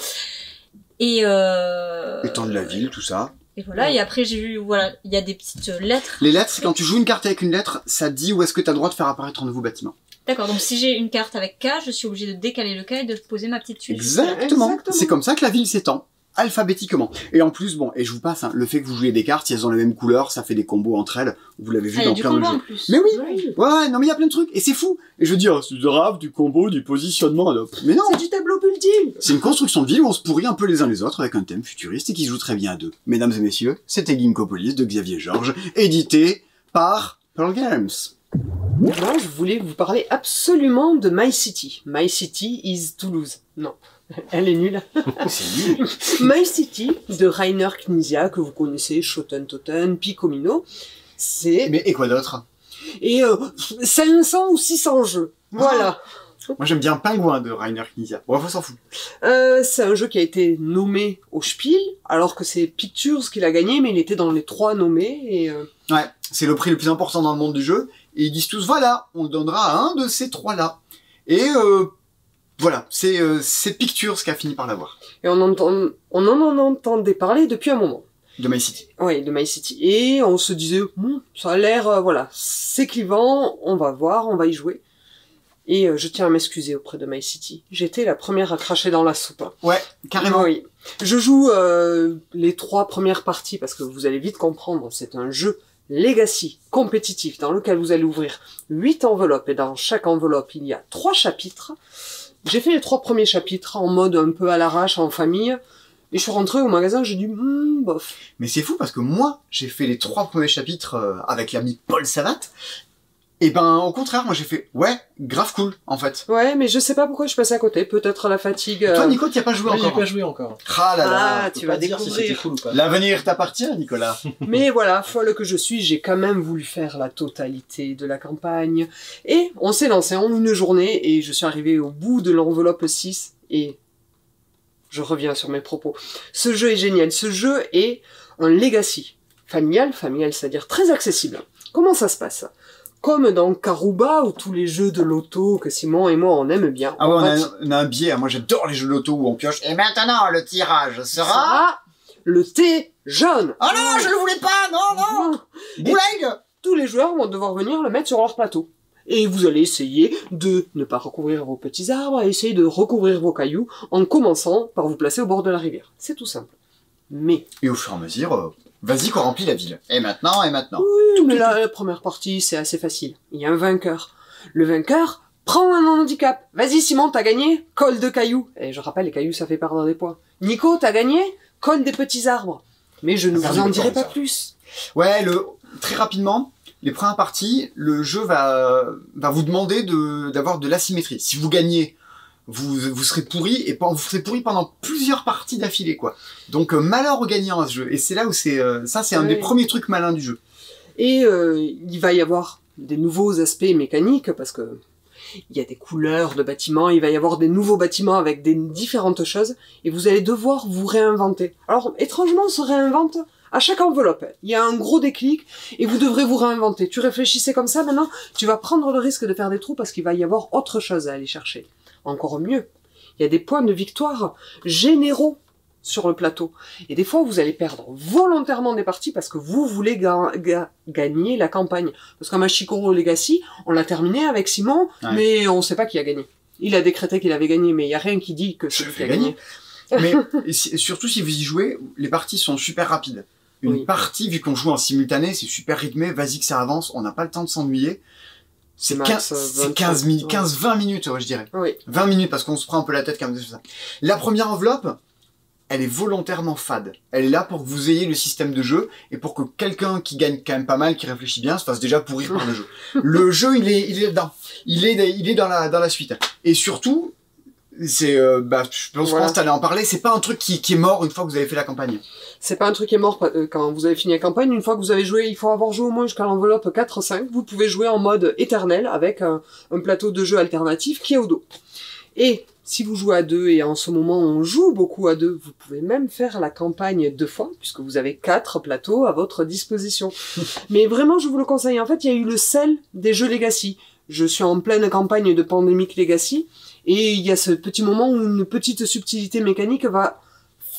Et étendre la ville, tout ça. Et voilà, et après j'ai vu, voilà, il y a des petites lettres. Les lettres, c'est quand tu joues une carte avec une lettre, ça dit où est-ce que tu as le droit de faire apparaître un nouveau bâtiment. D'accord, donc si j'ai une carte avec K, je suis obligée de décaler le K et de poser ma petite tuile. Exactement. C'est comme ça que la ville s'étend, alphabétiquement. Et en plus, bon, et je vous passe, hein, le fait que vous jouez des cartes, si elles ont la même couleur, ça fait des combos entre elles. Vous l'avez vu dans plein de jeux. Mais oui, ouais, non mais il y a plein de trucs, et c'est fou. Et je veux dire, c'est du draft, du combo, du positionnement, mais non. C'est du tableau building. C'est une construction de ville où on se pourrit un peu les uns les autres avec un thème futuriste et qui se joue très bien à deux. Mesdames et messieurs, c'était Ginkgopolis de Xavier Georges, édité par Pearl Games. Moi, je voulais vous parler absolument de My City. My City is Toulouse. Non, elle est nulle. C'est nul. My City de Rainer Knizia, que vous connaissez, Schotten Totten, Picomino. C'est... Mais et quoi d'autre? Et 500 ou 600 jeux. Voilà. Moi j'aime bien Pingouin de Rainer Knizia. Bon, on s'en fout. C'est un jeu qui a été nommé au Spiel, alors que c'est Pictures qui l'a gagné, mais il était dans les 3 nommés. Et ouais, c'est le prix le plus important dans le monde du jeu. Et ils disent tous, voilà, on le donnera à un de ces 3-là. Et voilà, c'est Pictures qui a fini par l'avoir. Et on en entendait parler depuis un moment. De My City. Oui, de My City. Et on se disait, ça a l'air, voilà, c'est clivant, on va voir, on va y jouer. Et je tiens à m'excuser auprès de My City. J'étais la première à cracher dans la soupe. Ouais, carrément. Oui. Je joue les 3 premières parties parce que vous allez vite comprendre, c'est un jeu Legacy compétitif dans lequel vous allez ouvrir 8 enveloppes et dans chaque enveloppe il y a 3 chapitres. J'ai fait les 3 premiers chapitres en mode un peu à l'arrache, en famille. Et je suis rentré au magasin, j'ai dit, bof. Mais c'est fou parce que moi, j'ai fait les 3 premiers chapitres avec l'ami Paul Savat. Et ben, au contraire, moi j'ai fait, ouais, grave cool, en fait. Ouais, mais je sais pas pourquoi je passais à côté. Peut-être la fatigue. Toi, Nico, tu as pas joué Moi, encore. j'ai pas joué encore. Ah là là. Tu vas découvrir. Si c'était cool ou pas. L'avenir t'appartient, Nicolas. Mais voilà, folle que je suis, j'ai quand même voulu faire la totalité de la campagne. Et on s'est lancé en une journée et je suis arrivé au bout de l'enveloppe 6 et je reviens sur mes propos. Ce jeu est génial. Ce jeu est un legacy. Familial, c'est-à-dire très accessible. Comment ça se passe ? Comme dans Karuba ou tous les jeux de loto que Simon et moi on aime bien. Ah ouais, on a un biais. Moi j'adore les jeux de loto où on pioche. Et maintenant, le tirage sera... le thé jaune. Oh non, je le voulais pas, non. Bouleg. Tous les joueurs vont devoir venir le mettre sur leur plateau. Et vous allez essayer de ne pas recouvrir vos petits arbres, essayer de recouvrir vos cailloux en commençant par vous placer au bord de la rivière. C'est tout simple. Mais... Et au fur et à mesure, vas-y qu'on remplit la ville. Et maintenant. Oui, mais la première partie, c'est assez facile. Il y a un vainqueur. Le vainqueur prend un handicap. Vas-y Simon, t'as gagné, colle de cailloux. Et je rappelle, les cailloux, ça fait perdre des points. Nico, t'as gagné, colle des petits arbres. Mais je ne vous en dirai pas plus. Ouais, très rapidement, les premières parties, le jeu va vous demander d'avoir de l'asymétrie. Si vous gagnez, vous serez pourri, et vous serez pourri pendant plusieurs parties d'affilée, quoi. Donc, malheur aux gagnants à ce jeu. Et c'est là où c'est un des premiers trucs malins du jeu. Et il va y avoir des nouveaux aspects mécaniques, parce que il y a des couleurs de bâtiments, il va y avoir des nouveaux bâtiments avec des différentes choses, et vous allez devoir vous réinventer. Alors, étrangement, on se réinvente à chaque enveloppe. Il y a un gros déclic, et vous devrez vous réinventer. Tu réfléchissais comme ça, maintenant, tu vas prendre le risque de faire des trous, parce qu'il va y avoir autre chose à aller chercher. Encore mieux, il y a des points de victoire généraux sur le plateau. Et des fois, vous allez perdre volontairement des parties parce que vous voulez gagner la campagne. Parce qu'un Machikoro Legacy, on l'a terminé avec Simon, mais on sait pas qui a gagné. Il a décrété qu'il avait gagné, mais il y a rien qui dit que c'est lui qui a gagné. Mais surtout si vous y jouez, les parties sont super rapides. Une partie, vu qu'on joue en simultané, c'est super rythmé, vas-y que ça avance, on n'a pas le temps de s'ennuyer. C'est 15-20 minutes, ouais, je dirais. Oui. 20 minutes, parce qu'on se prend un peu la tête quand même de ça. La première enveloppe, elle est volontairement fade. Elle est là pour que vous ayez le système de jeu et pour que quelqu'un qui gagne quand même pas mal, qui réfléchit bien, se fasse déjà pourrir par le jeu. Le jeu, il est dedans. Il est dans la suite. Et surtout, c'est, je pense que t'allais en parler, c'est pas un truc qui est mort une fois que vous avez fait la campagne. C'est pas un truc qui est mort quand vous avez fini la campagne. Une fois que vous avez joué, il faut avoir joué au moins jusqu'à l'enveloppe 4-5. Vous pouvez jouer en mode éternel avec un plateau de jeu alternatif qui est au dos. Et si vous jouez à deux, et en ce moment on joue beaucoup à deux, vous pouvez même faire la campagne 2 fois, puisque vous avez 4 plateaux à votre disposition. Mais vraiment, je vous le conseille. En fait, il y a eu le sel des jeux Legacy. Je suis en pleine campagne de Pandemic Legacy, et il y a ce petit moment où une petite subtilité mécanique va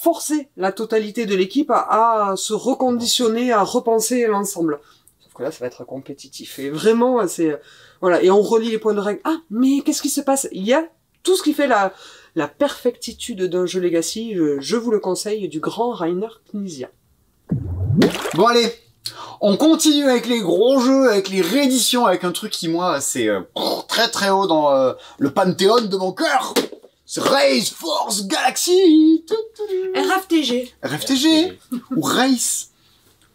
forcer la totalité de l'équipe à se reconditionner, à repenser l'ensemble. Sauf que là, ça va être compétitif. Et vraiment, c'est... Voilà, et on relie les points de règle. Ah, mais qu'est-ce qui se passe? Il y a tout ce qui fait la perfectitude d'un jeu Legacy, je vous le conseille, du grand Rainer Knizia. Bon allez, on continue avec les gros jeux, avec les rééditions, avec un truc qui, moi, c'est très très haut dans le panthéon de mon cœur. C'est Race Force Galaxy. RFTG. RFTG. Ou Race.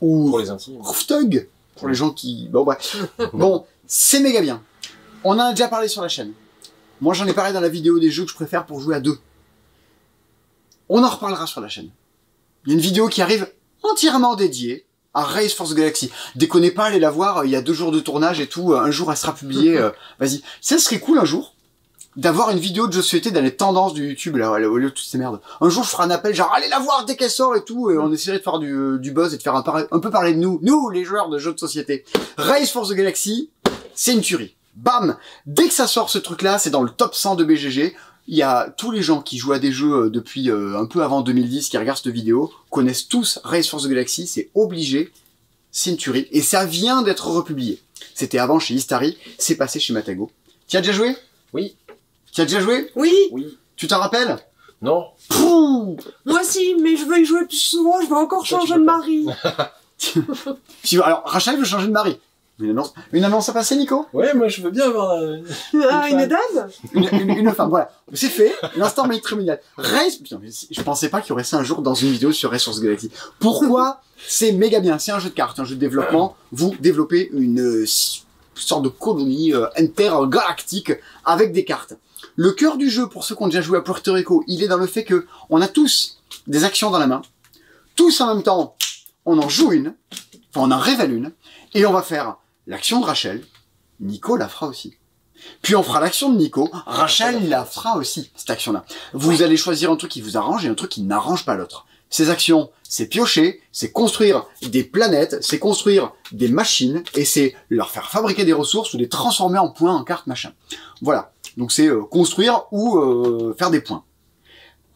Ou Pour les intimes. Ruftug. Pour les gens qui... Bon, bref. Bon, c'est méga bien. On en a déjà parlé sur la chaîne. Moi, j'en ai parlé dans la vidéo des jeux que je préfère pour jouer à 2. On en reparlera sur la chaîne. Il y a une vidéo qui arrive entièrement dédiée à Race Force Galaxy. Déconnez pas, allez la voir, il y a 2 jours de tournage et tout. Un jour, elle sera publiée. Vas-y. Ça serait cool un jour d'avoir une vidéo de jeux de société dans les tendances du YouTube, là, au lieu de toutes ces merdes. Un jour, je ferai un appel, genre, allez la voir dès qu'elle sort et tout, et on essaierait de faire du buzz et de faire un peu parler de nous, les joueurs de jeux de société. Race Force Galaxy, c'est une tuerie. Bam! Dès que ça sort ce truc-là, c'est dans le top 100 de BGG. Il y a tous les gens qui jouent à des jeux depuis un peu avant 2010, qui regardent cette vidéo, connaissent tous Race Force Galaxy, c'est obligé, c'est une tuerie. Et ça vient d'être republié. C'était avant chez Istari, c'est passé chez Matago. Tu as déjà joué? Oui. Tu as déjà joué? Oui. Oui. Tu t'en rappelles? Non. Pouh! Moi aussi, mais je veux y jouer plus souvent, je veux encore changer de mari. Alors, Rachel veut changer de mari. Une annonce à passer, Nico? Ouais, moi je veux bien avoir Une dame? Une femme, voilà. C'est fait. L'instant matrimonial. Race, putain, je pensais pas qu'il y aurait ça un jour dans une vidéo sur Race Force Galaxy. Pourquoi? C'est méga bien. C'est un jeu de cartes, un jeu de développement. Vous développez une sorte de colonie intergalactique avec des cartes. Le cœur du jeu, pour ceux qui ont déjà joué à Puerto Rico, il est dans le fait que on a tous des actions dans la main. Tous en même temps, on en joue une. Enfin, on en révèle une. Et on va faire l'action de Rachel, Nico la fera aussi. Puis on fera l'action de Nico, Rachel la fera aussi, cette action-là. Vous allez choisir un truc qui vous arrange et un truc qui n'arrange pas l'autre. Ces actions, c'est piocher, c'est construire des planètes, c'est construire des machines, et c'est leur faire fabriquer des ressources ou les transformer en points, en cartes, machin. Voilà. Donc c'est construire ou faire des points.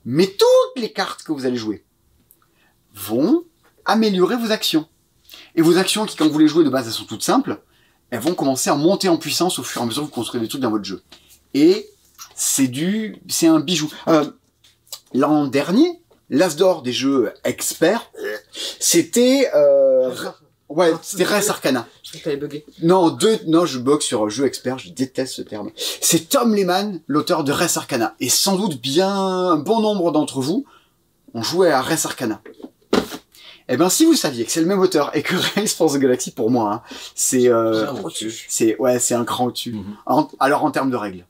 Mais toutes les cartes que vous allez jouer vont améliorer vos actions. Et vos actions qui, quand vous les jouez de base, elles sont toutes simples, elles vont commencer à monter en puissance au fur et à mesure que vous construisez des trucs dans votre jeu. Et c'est un bijou. L'an dernier, l'as d'or des jeux experts, c'était c'était Res Arcana. Je crois que t'avais bugué. Non, je bug sur jeu expert, je déteste ce terme. C'est Tom Lehman, l'auteur de Res Arcana. Et sans doute bien un bon nombre d'entre vous ont joué à Res Arcana. Eh ben, si vous saviez que c'est le même auteur et que Race Force Galaxy, pour moi, hein, c'est un cran au-dessus. Alors, en termes de règles.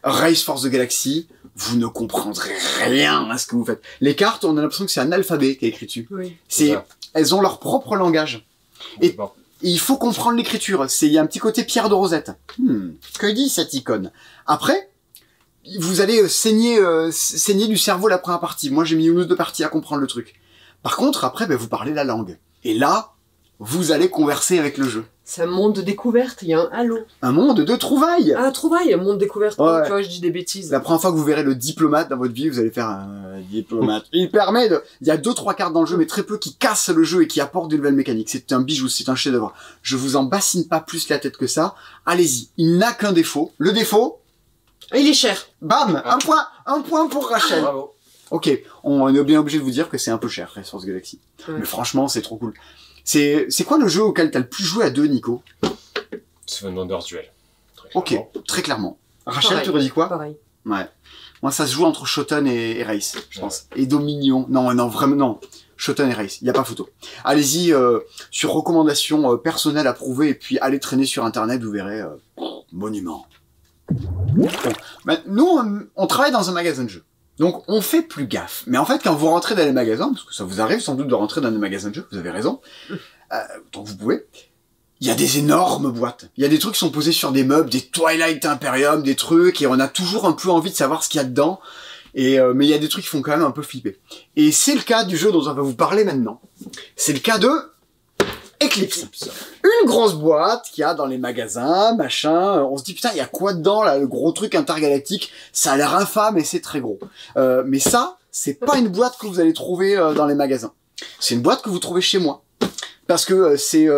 Race Force Galaxy, vous ne comprendrez rien à ce que vous faites. Les cartes, on a l'impression que c'est un alphabet qui est écrit dessus. Oui. Elles ont leur propre langage. Et il faut comprendre l'écriture. Il y a un petit côté Pierre de Rosette. Que dit cette icône? Après, vous allez saigner du cerveau la première partie. Moi, j'ai mis 1 ou 2 parties à comprendre le truc. Par contre, après, vous parlez la langue. Et là, vous allez converser avec le jeu. C'est un monde de découverte, il y a un halo. Un monde de trouvailles. Ah, trouvaille, un monde de découverte. Ouais. Tu vois, je dis des bêtises. La première fois que vous verrez le diplomate dans votre vie, vous allez faire un diplomate. Il permet de... Il y a 2-3 cartes dans le jeu, mais très peu qui cassent le jeu et qui apportent de nouvelles mécaniques. C'est un bijou, c'est un chef-d'œuvre. Je vous en bassine pas plus la tête que ça. Allez-y. Il n'a qu'un défaut. Le défaut... Il est cher. Bam! Un point pour Rachel. Bravo. Ok, on est bien obligé de vous dire que c'est un peu cher, Resource Galaxy. Ouais. Mais franchement, c'est trop cool. C'est quoi le jeu auquel t'as le plus joué à 2, Nico? Seven Wonders Duel. Très Ok, clairement. très clairement. Rachel, Pareil. tu aurais dit quoi? Pareil. Ouais. Moi, ça se joue entre Shoten et Race, je pense. Et Dominion. Non, vraiment, non. Shoten et Race. Il n'y a pas photo. Allez-y, sur recommandation personnelle approuvée, et puis allez traîner sur Internet, vous verrez, monument. Bon. Ben, nous, on travaille dans un magasin de jeux. Donc, on fait plus gaffe. Mais en fait, quand vous rentrez dans les magasins, parce que ça vous arrive sans doute de rentrer dans des magasins de jeux, vous avez raison, tant que vous pouvez, il y a des énormes boîtes. Il y a des trucs qui sont posés sur des meubles, des Twilight Imperium, des trucs, et on a toujours un peu envie de savoir ce qu'il y a dedans. Et mais il y a des trucs qui font quand même un peu flipper. Et c'est le cas du jeu dont on va vous parler maintenant. C'est le cas de Eclipse. Une grosse boîte qu'il y a dans les magasins, machin. On se dit putain, il y a quoi dedans là, le gros truc intergalactique. Ça a l'air infâme et c'est très gros. Mais ça, c'est pas une boîte que vous allez trouver dans les magasins. C'est une boîte que vous trouvez chez moi. Parce que c'est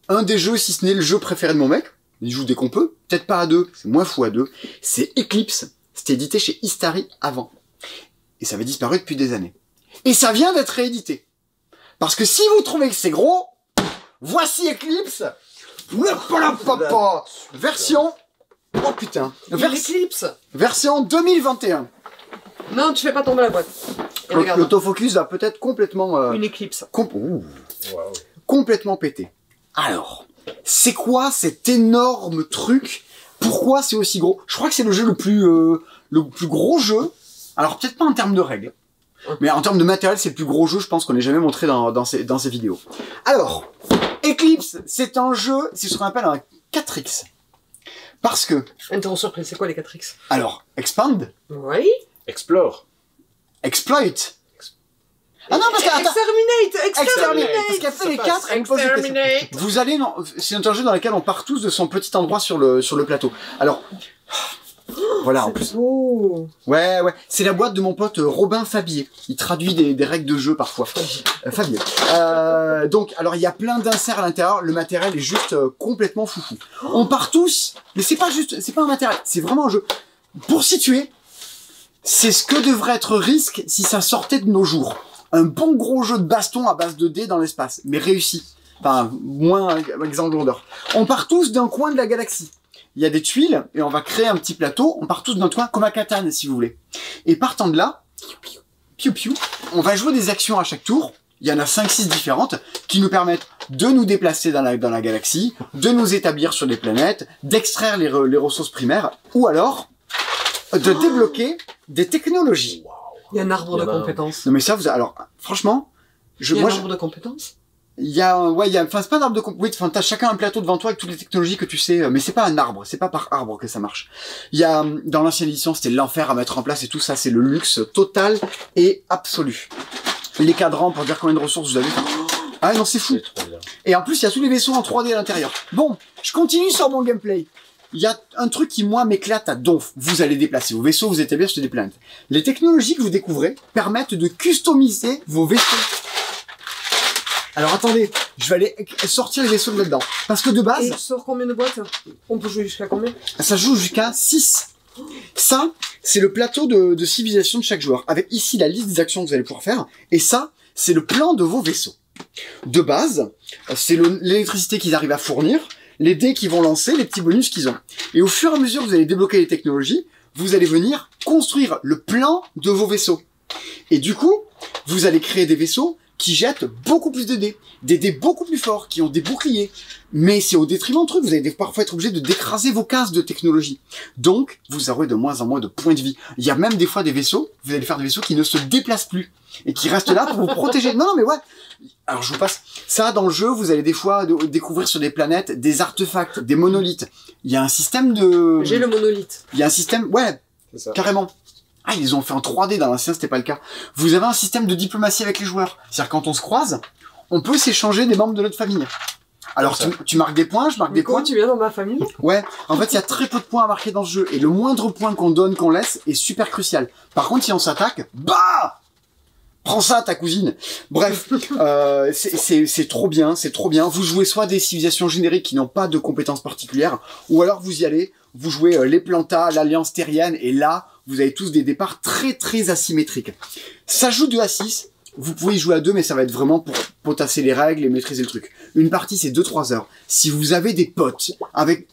un des jeux, si ce n'est le jeu préféré de mon mec. Il joue dès qu'on peut. Peut-être pas à 2, c'est moins fou à 2. C'est Eclipse. C'était édité chez Istari avant. Et ça avait disparu depuis des années. Et ça vient d'être réédité. Parce que si vous trouvez que c'est gros, voici Eclipse. Version... Oh putain. Eclipse. Version 2021. Non, tu fais pas tomber la boîte. Et regarde. L'autofocus va peut-être complètement... Une éclipse. Complètement pété. Alors, c'est quoi cet énorme truc? Pourquoi c'est aussi gros? Je crois que c'est le jeu le plus gros jeu. Alors peut-être pas en termes de règles, mais en termes de matériel, c'est le plus gros jeu, je pense, qu'on ait jamais montré dans ces vidéos. Alors, Eclipse, c'est un jeu, c'est ce qu'on appelle un 4X. Parce que... Intervention surprise, c'est quoi les 4X? Alors, Expand, Oui. Explore. Exploit. Ah non, parce que... attends, Exterminate. Parce qu'après les 4, elle me pose des questions. Exterminate. Vous allez, non, c'est un jeu dans lequel on part tous de son petit endroit sur le plateau. Alors, voilà, en plus. Oh. Ouais, c'est la boîte de mon pote Robin Fabier. Il traduit des règles de jeu parfois. Fabier. Donc, alors il y a plein d'inserts à l'intérieur. Le matériel est juste complètement foufou. On part tous, mais c'est pas un matériel, c'est vraiment un jeu. Pour situer, c'est ce que devrait être Risk si ça sortait de nos jours. Un bon gros jeu de baston à base de dés dans l'espace, mais réussi. Enfin, moins exemple grandeur. On part tous d'un coin de la galaxie. Il y a des tuiles, et on va créer un petit plateau. On part tous d'un coin comme à Catan, si vous voulez. Et partant de là, on va jouer des actions à chaque tour. Il y en a 5-6 différentes, qui nous permettent de nous déplacer dans la galaxie, de nous établir sur des planètes, d'extraire les ressources primaires, ou alors de débloquer des technologies. Il y a un arbre de compétences. Non mais ça, alors, franchement, Il y a un arbre de compétences. enfin, c'est pas un arbre de compétences. Enfin, t'as chacun un plateau devant toi avec toutes les technologies que tu sais, mais c'est pas un arbre, c'est pas par arbre que ça marche. Il y a, dans l'ancienne édition, c'était l'enfer à mettre en place et tout ça, c'est le luxe total et absolu. Les cadrans pour dire combien de ressources vous avez. Ah non, c'est fou. C'est trop bien. Et en plus, il y a tous les vaisseaux en 3D à l'intérieur. Bon, je continue sur mon gameplay. Il y a un truc qui, moi, m'éclate à donf. Vous allez déplacer vos vaisseaux, vous établir sur des planètes. Les technologies que vous découvrez permettent de customiser vos vaisseaux. Alors attendez, je vais aller sortir les vaisseaux de là-dedans. Parce que de Et base, tu sors combien de boîtes? On peut jouer jusqu'à combien? ça joue jusqu'à 6. Ça, c'est le plateau de civilisation de chaque joueur. Avec ici la liste des actions que vous allez pouvoir faire. Et ça, c'est le plan de vos vaisseaux. De base, c'est l'électricité qu'ils arrivent à fournir, les dés qu'ils vont lancer, les petits bonus qu'ils ont. Et au fur et à mesure que vous allez débloquer les technologies, vous allez venir construire le plan de vos vaisseaux. Et du coup, vous allez créer des vaisseaux qui jettent beaucoup plus de dés. Des dés beaucoup plus forts, qui ont des boucliers. Mais c'est au détriment de trucs. Vous allez parfois être obligé de décraser vos cases de technologie. Donc, vous aurez de moins en moins de points de vie. Il y a même des fois des vaisseaux, vous allez faire des vaisseaux qui ne se déplacent plus. Et qui restent là pour vous protéger. Non, mais ouais. Alors, je vous passe. Ça, dans le jeu, vous allez des fois découvrir sur des planètes des artefacts, des monolithes. Il y a un système de... J'ai le monolithe. Il y a un système... Ouais, C'est ça. carrément. Ah, ils ont fait en 3D dans l'ancien, c'était pas le cas. Vous avez un système de diplomatie avec les joueurs. C'est-à-dire, quand on se croise, on peut s'échanger des membres de notre famille. Alors, tu marques des points, je marque des points. Tu viens dans ma famille? Ouais. En fait, il y a très peu de points à marquer dans ce jeu. Et le moindre point qu'on donne, qu'on laisse, est super crucial. Par contre, si on s'attaque, bah! Prends ça, ta cousine. Bref, c'est trop bien, c'est trop bien. Vous jouez soit des civilisations génériques qui n'ont pas de compétences particulières, ou alors vous y allez, vous jouez les Plantas, l'Alliance Terrienne, et là, vous avez tous des départs très très asymétriques. Ça joue 2 à 6, vous pouvez y jouer à 2, mais ça va être vraiment pour potasser les règles et maîtriser le truc. Une partie, c'est 2-3 heures. Si vous avez des potes avec...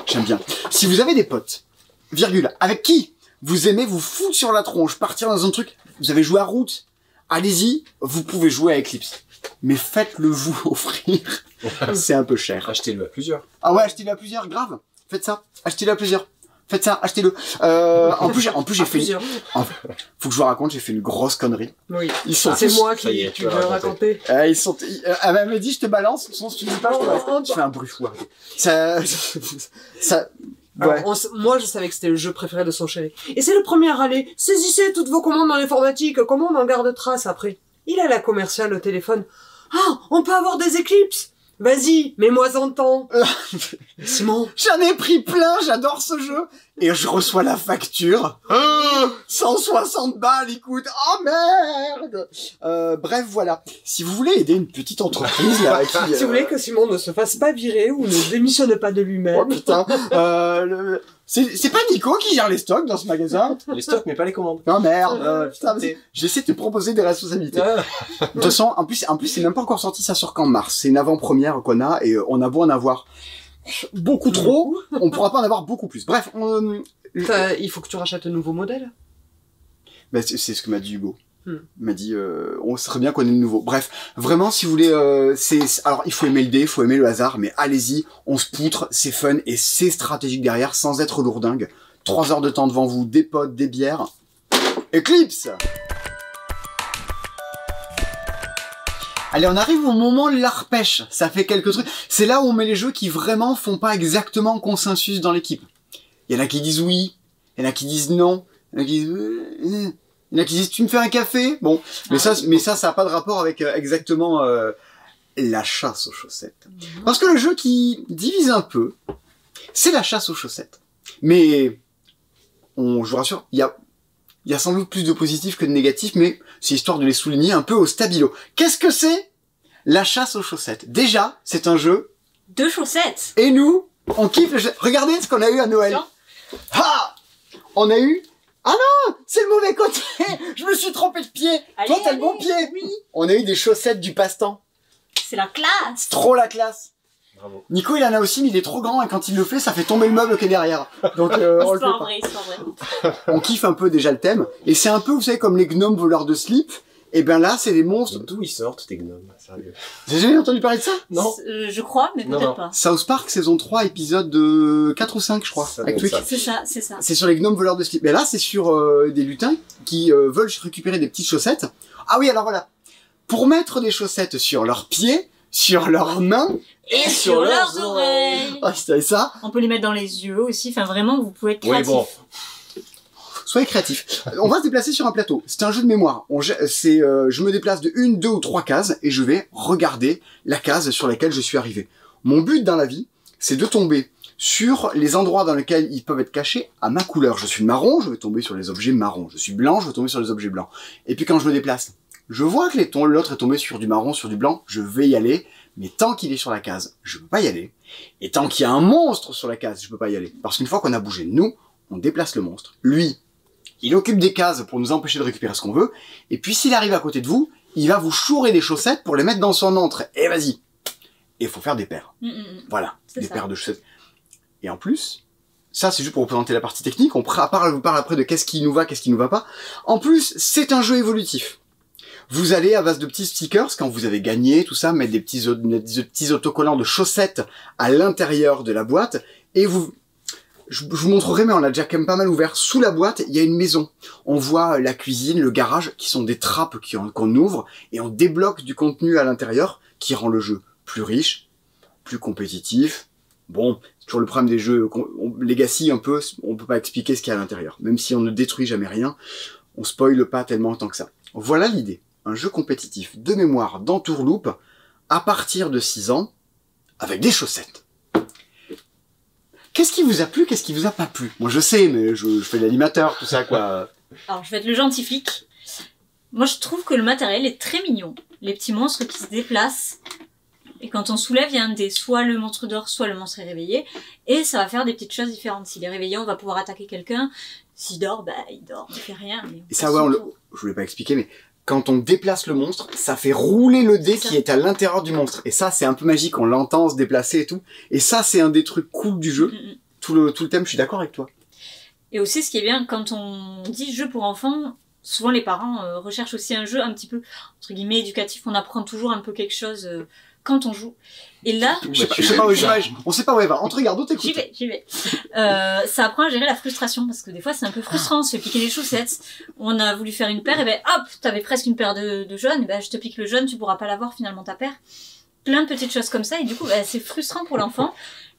J'aime bien. Si vous avez des potes, virgule, avec qui vous aimez vous foutre sur la tronche, partir dans un truc... Vous avez joué à Route, allez-y, vous pouvez jouer à Eclipse. Mais faites-le vous offrir. C'est un peu cher. Achetez-le à plusieurs. Ah ouais, achetez-le à plusieurs, grave. Faites ça, achetez-le à plusieurs. Faites ça, achetez-le. En plus, j'ai fait... Plusieurs. Faut que je vous raconte, j'ai fait une grosse connerie. Oui. Ils sont C'est tous... moi ça y est, qui tu veux vas raconter. Ils sont... elle m'a dit, je te balance, sinon si tu dis pas, je fais un bruit fou. Ça... Ouais. Alors, moi, je savais que c'était le jeu préféré de son chéri. Et c'est le premier à râler. Saisissez toutes vos commandes dans l'informatique. Comment on en garde trace après? Il a la commerciale au téléphone. Ah, on peut avoir des éclipses. Vas-y, mets-moi en temps. Simon. J'en ai pris plein, j'adore ce jeu. Et je reçois la facture. 160 balles, écoute. Oh merde. Bref, voilà. Si vous voulez aider une petite entreprise, là, qui... Si vous voulez que Simon ne se fasse pas virer ou ne démissionne pas de lui-même. Oh putain. C'est pas Nico qui gère les stocks dans ce magasin? Les stocks, mais pas les commandes. Non merde. Putain, j'essaie de te proposer des responsabilités. De toute façon, en plus, c'est même pas encore sorti, ça sort qu'en mars. C'est une avant-première qu'on a et on a beau en avoir beaucoup trop, on pourra pas en avoir beaucoup plus. Bref, Il faut que tu rachètes un nouveau modèle. bah, c'est ce que m'a dit Hugo. Hmm. Il m'a dit, on serait bien qu'on ait de nouveau. Bref, vraiment, si vous voulez, alors il faut aimer le dé, il faut aimer le hasard, mais allez-y, on se poutre, c'est fun et c'est stratégique derrière, sans être lourdingue. 3 heures de temps devant vous, des potes, des bières. Eclipse! Allez, on arrive au moment de la repêche. Ça fait quelques trucs. C'est là où on met les jeux qui vraiment font pas exactement consensus dans l'équipe. Il y en a qui disent oui, il y en a qui disent non, il y en a qui disent... Il y en a qui disent, tu me fais un café? Bon, mais ça a pas de rapport avec exactement la chasse aux chaussettes. Parce que le jeu qui divise un peu, c'est la chasse aux chaussettes. Mais, je vous rassure, il y a sans doute plus de positifs que de négatifs, mais c'est histoire de les souligner un peu au stabilo. Qu'est-ce que c'est la chasse aux chaussettes? Déjà, c'est un jeu, 2 chaussettes. et nous, on kiffe le jeu. Regardez ce qu'on a eu à Noël. Tiens. Ha! On a eu... Ah non! C'est le mauvais côté! Je me suis trompé de pied! Allez, Toi, t'as le bon allez, pied! oui. On a eu des chaussettes du passe-temps. C'est la classe. Trop la classe! Bravo. Nico, il en a aussi, mais il est trop grand, et quand il le fait, ça fait tomber le meuble qui est derrière. Donc, on le C'est fait pas pas. vrai, c'est pas vrai. On kiffe un peu déjà le thème. Et c'est un peu, vous savez, comme les gnomes voleurs de slip. Et ben là, c'est des monstres. D'où ils sortent, tes gnomes, sérieux? Vous avez jamais entendu parler de ça? Non. Je crois, mais Non, peut-être non. pas. South Park, saison 3, épisode de 4 ou 5, je crois. Ça Avec doit Twitch. être C'est ça, c'est ça. C'est sur les gnomes voleurs de slip. Mais là, c'est sur des lutins qui veulent récupérer des petites chaussettes. Ah oui, alors voilà. Pour mettre des chaussettes sur leurs pieds, sur leurs mains, Et sur leurs oreilles. ah, c'est ça. On peut les mettre dans les yeux aussi. Enfin, vraiment, vous pouvez être Oui, créatif. bon. Soyez créatifs. On va se déplacer sur un plateau. C'est un jeu de mémoire. Je me déplace de 1, 2 ou 3 cases et je vais regarder la case sur laquelle je suis arrivé. Mon but dans la vie, c'est de tomber sur les endroits dans lesquels ils peuvent être cachés à ma couleur. Je suis marron, je vais tomber sur les objets marrons. Je suis blanc, je vais tomber sur les objets blancs. Et puis quand je me déplace, je vois que l'autre est tombé sur du marron, sur du blanc, je vais y aller. Mais tant qu'il est sur la case, je peux pas y aller. Et tant qu'il y a un monstre sur la case, je peux pas y aller. Parce qu'une fois qu'on a bougé, nous, on déplace le monstre. Lui, il occupe des cases pour nous empêcher de récupérer ce qu'on veut. Et puis s'il arrive à côté de vous, il va vous chourer des chaussettes pour les mettre dans son antre. Et vas-y. Et il faut faire des paires. Voilà, C'est des ça. paires de chaussettes. Et en plus, ça c'est juste pour vous présenter la partie technique. On vous parle après de qu'est-ce qui nous va, qu'est-ce qui nous va pas. En plus, c'est un jeu évolutif. Vous allez à base de petits stickers, quand vous avez gagné, tout ça, mettre des petits autocollants de chaussettes à l'intérieur de la boîte, et je vous montrerai, mais on l'a déjà quand même pas mal ouvert. Sous la boîte, il y a une maison. On voit la cuisine, le garage, qui sont des trappes qu'on ouvre, et on débloque du contenu à l'intérieur, qui rend le jeu plus riche, plus compétitif. Bon, c'est toujours le problème des jeux Legacy, un peu, on peut pas expliquer ce qu'il y a à l'intérieur. Même si on ne détruit jamais rien, on spoile pas tellement tant que ça. Voilà l'idée. Un jeu compétitif de mémoire d'entourloupe à partir de 6 ans avec des chaussettes. Qu'est-ce qui vous a plu, qu'est-ce qui vous a pas plu? Moi je sais, mais je fais l'animateur, tout ça quoi. Alors je vais être le gentil flic. Moi je trouve que le matériel est très mignon. Les petits monstres qui se déplacent. Et quand on soulève, il y a un dé. Soit le monstre dort, soit le monstre est réveillé. Et ça va faire des petites choses différentes. S'il est réveillé, on va pouvoir attaquer quelqu'un. S'il dort, bah il dort, il fait rien. Mais et ça ouais, je voulais pas expliquer, mais quand on déplace le monstre, ça fait rouler le dé qui est à l'intérieur du monstre. Et ça, c'est un peu magique, on l'entend se déplacer et tout. Et ça, c'est un des trucs cool du jeu. Tout le thème, je suis d'accord avec toi. Et aussi, ce qui est bien, quand on dit jeu pour enfants, souvent les parents recherchent aussi un jeu un petit peu, entre guillemets, éducatif. On apprend toujours un peu quelque chose quand on joue. Et là... Je sais pas où je vais, on sait pas où elle va. On te regarde, on t'écoute. J'y vais. Ça apprend à gérer la frustration, parce que des fois c'est un peu frustrant, on se fait piquer les chaussettes. On a voulu faire une paire, et ben hop, t'avais presque une paire de jaunes, et ben je te pique le jaune, tu pourras pas l'avoir finalement ta paire. Plein de petites choses comme ça, et du coup c'est frustrant pour l'enfant.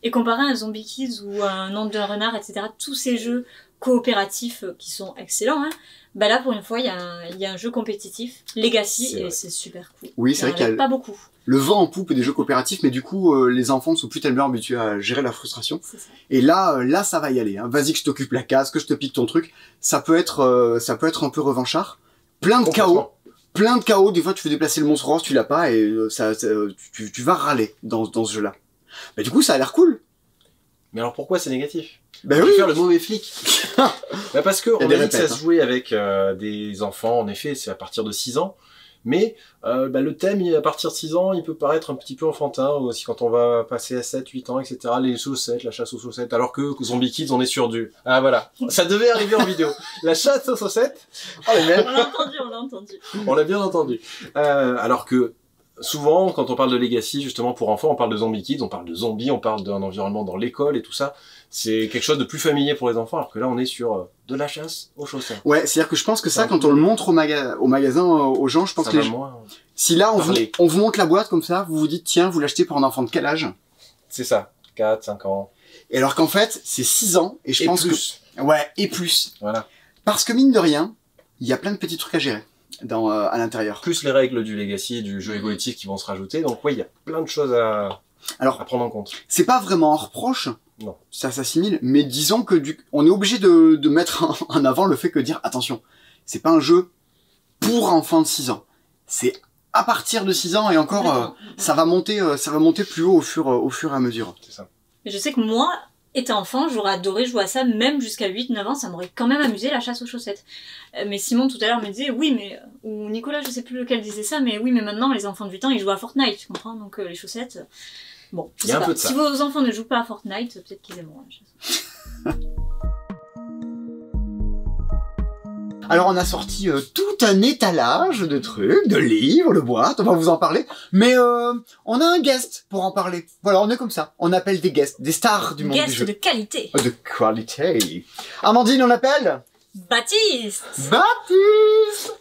Et comparé à un Zombie Kids ou à un Onde d'un renard, etc., tous ces jeux coopératifs qui sont excellents, hein, bah là pour une fois il y a un jeu compétitif, Legacy, et c'est super cool. Oui, c'est vrai qu'il y a pas beaucoup. Le vent en poupe des jeux coopératifs, mais du coup, les enfants ne sont plus tellement habitués à gérer la frustration. C'est ça. Et là, ça va y aller. Hein. Vas-y que je t'occupe la case, que je te pique ton truc. Ça peut être un peu revanchard. Plein de chaos. Plein de chaos. Des fois, tu fais déplacer le monstre rose, tu l'as pas, et tu vas râler dans ce jeu-là. Mais du coup, ça a l'air cool. Mais alors pourquoi c'est négatif? Ben Je oui. vais faire le mauvais flic. Bah parce que on a dit que ça se hein. jouait avec des enfants, en effet, c'est à partir de 6 ans. Mais le thème, à partir de 6 ans, il peut paraître un petit peu enfantin, aussi quand on va passer à 7, 8 ans, etc. Les chaussettes, la chasse aux chaussettes, alors que Zombie Kids, on est sur du... Ah voilà, ça devait arriver en vidéo. La chasse aux chaussettes, oh les mecs, On l'a entendu. on l'a bien entendu. Alors que souvent, quand on parle de Legacy, justement, pour enfants, on parle de Zombie Kids, on parle de zombies, on parle d'un environnement dans l'école et tout ça. C'est quelque chose de plus familier pour les enfants, alors que là, on est sur de la chasse aux chaussettes. Ouais, c'est-à-dire que je pense que ça, quand on le montre au magasin aux gens, je pense Ça que va moins... si là, parler. on vous montre la boîte comme ça, vous vous dites, tiens, vous l'achetez pour un enfant de quel âge? C'est ça, 4, 5 ans. Et alors qu'en fait, c'est 6 ans, et je pense plus. que... Ouais, et plus. Voilà. Parce que mine de rien, il y a plein de petits trucs à gérer à l'intérieur. Plus les règles du Legacy, du jeu égoïstique qui vont se rajouter. Donc oui, il y a plein de choses à prendre en compte. C'est pas vraiment un reproche, Non. ça s'assimile, mais disons que on est obligé de mettre en avant le fait que dire, attention, c'est pas un jeu pour enfants de 6 ans. C'est à partir de 6 ans et encore, ça va monter plus haut au fur et à mesure. C'est ça. Mais je sais que moi, étant enfant, j'aurais adoré jouer à ça, même jusqu'à 8-9 ans, ça m'aurait quand même amusé la chasse aux chaussettes. Mais Simon tout à l'heure me disait, oui mais, ou Nicolas, je sais plus lequel disait ça, mais oui mais maintenant les enfants de 8 ans ils jouent à Fortnite, tu comprends, donc les chaussettes, bon, je Il y a sais un pas. peu de ça. Si vos enfants ne jouent pas à Fortnite, peut-être qu'ils aimeront la chasse. Alors on a sorti tout un étalage de trucs, de livres, de boîtes, on va vous en parler, mais on a un guest pour en parler. Voilà, on est comme ça, on appelle des guests, des stars du monde du Guest jeu. de qualité. De qualité. Amandine, on appelle Baptiste. Baptiste.